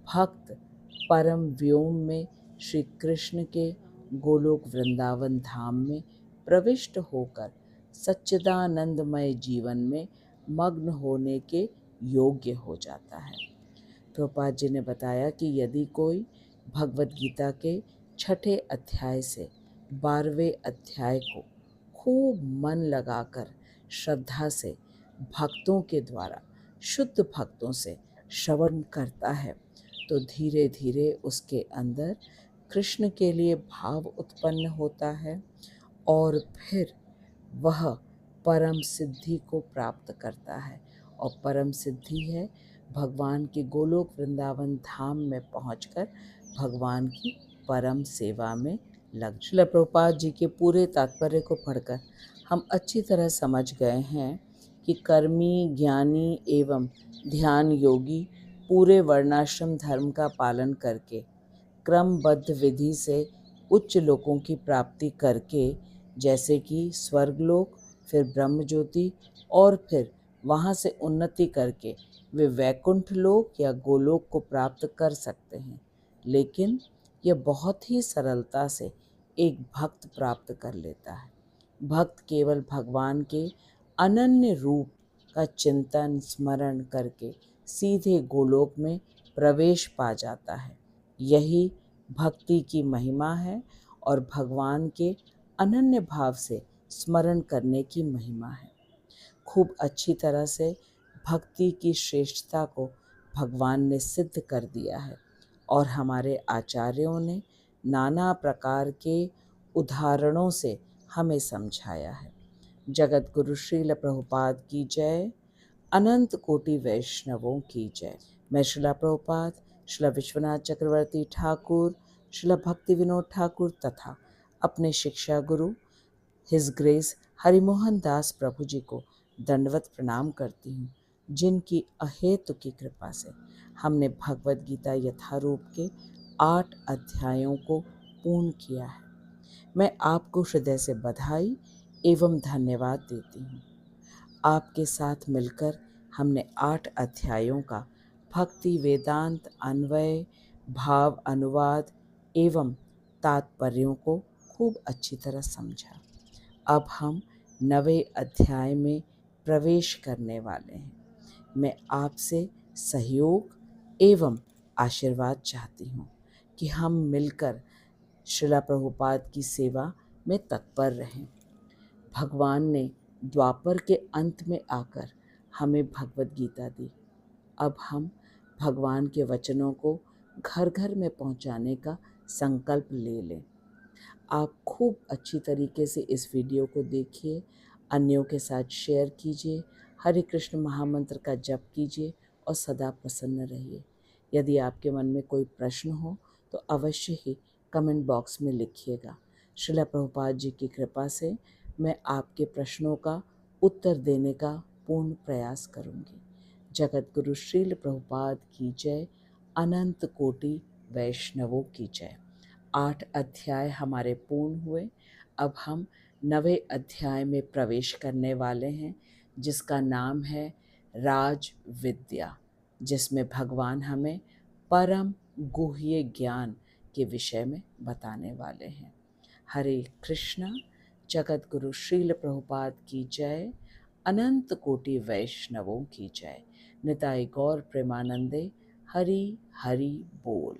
भक्त परम व्योम में श्री कृष्ण के गोलोक वृंदावन धाम में प्रविष्ट होकर सच्चिदानंदमय जीवन में मग्न होने के योग्य हो जाता है। प्रभुपाद जी ने बताया कि यदि कोई भगवत गीता के 6ठे अध्याय से 12वें अध्याय को खूब मन लगाकर श्रद्धा से भक्तों के द्वारा, शुद्ध भक्तों से श्रवण करता है तो धीरे धीरे उसके अंदर कृष्ण के लिए भाव उत्पन्न होता है और फिर वह परम सिद्धि को प्राप्त करता है। और परम सिद्धि है भगवान के गोलोक वृंदावन धाम में पहुंचकर भगवान की परम सेवा में लग। श्रील प्रभुपाद जी के पूरे तात्पर्य को पढ़कर हम अच्छी तरह समझ गए हैं कि कर्मी, ज्ञानी एवं ध्यान योगी पूरे वर्णाश्रम धर्म का पालन करके क्रमबद्ध विधि से उच्च लोकों की प्राप्ति करके, जैसे कि स्वर्गलोक, फिर ब्रह्म ज्योति और फिर वहाँ से उन्नति करके वे वैकुंठ लोक या गोलोक को प्राप्त कर सकते हैं। लेकिन यह बहुत ही सरलता से एक भक्त प्राप्त कर लेता है। भक्त केवल भगवान के अनन्य रूप का चिंतन स्मरण करके सीधे गोलोक में प्रवेश पा जाता है। यही भक्ति की महिमा है और भगवान के अनन्य भाव से स्मरण करने की महिमा है। खूब अच्छी तरह से भक्ति की श्रेष्ठता को भगवान ने सिद्ध कर दिया है और हमारे आचार्यों ने नाना प्रकार के उदाहरणों से हमें समझाया है। जगत गुरु श्रील प्रभुपाद की जय, अनंत कोटि वैष्णवों की जय। मैं श्रीला प्रभुपाद, श्रीला विश्वनाथ चक्रवर्ती ठाकुर, श्रीला भक्ति विनोद ठाकुर तथा अपने शिक्षा गुरु हिज ग्रेस हरिमोहन दास प्रभु जी को दंडवत प्रणाम करती हूँ, जिनकी अहेतु की कृपा से हमने भगवत गीता यथारूप के 8 अध्यायों को पूर्ण किया है। मैं आपको हृदय से बधाई एवं धन्यवाद देती हूँ। आपके साथ मिलकर हमने 8 अध्यायों का भक्ति वेदांत अन्वय, भाव अनुवाद एवं तात्पर्यों को खूब अच्छी तरह समझा। अब हम 9वें अध्याय में प्रवेश करने वाले हैं। मैं आपसे सहयोग एवं आशीर्वाद चाहती हूँ कि हम मिलकर श्रीला प्रभुपाद की सेवा में तत्पर रहें। भगवान ने द्वापर के अंत में आकर हमें भगवत गीता दी। अब हम भगवान के वचनों को घर घर में पहुंचाने का संकल्प ले लें। आप खूब अच्छी तरीके से इस वीडियो को देखिए, अन्यों के साथ शेयर कीजिए, हरे कृष्ण महामंत्र का जप कीजिए और सदा प्रसन्न रहिए। यदि आपके मन में कोई प्रश्न हो तो अवश्य ही कमेंट बॉक्स में लिखिएगा। श्रीला प्रभुपाद जी की कृपा से मैं आपके प्रश्नों का उत्तर देने का पूर्ण प्रयास करूंगी। जगत गुरु श्रील प्रभुपाद की जय, अनंत कोटि वैष्णवों की जय। 8 अध्याय हमारे पूर्ण हुए। अब हम 9वें अध्याय में प्रवेश करने वाले हैं, जिसका नाम है राज विद्या, जिसमें भगवान हमें परम गुह्य ज्ञान के विषय में बताने वाले हैं। हरे कृष्णा। जगत गुरु श्रील प्रभुपाद की जय, अनंत कोटि वैष्णवों की जय। निताई गौर प्रेमानंदे। हरि हरि बोल।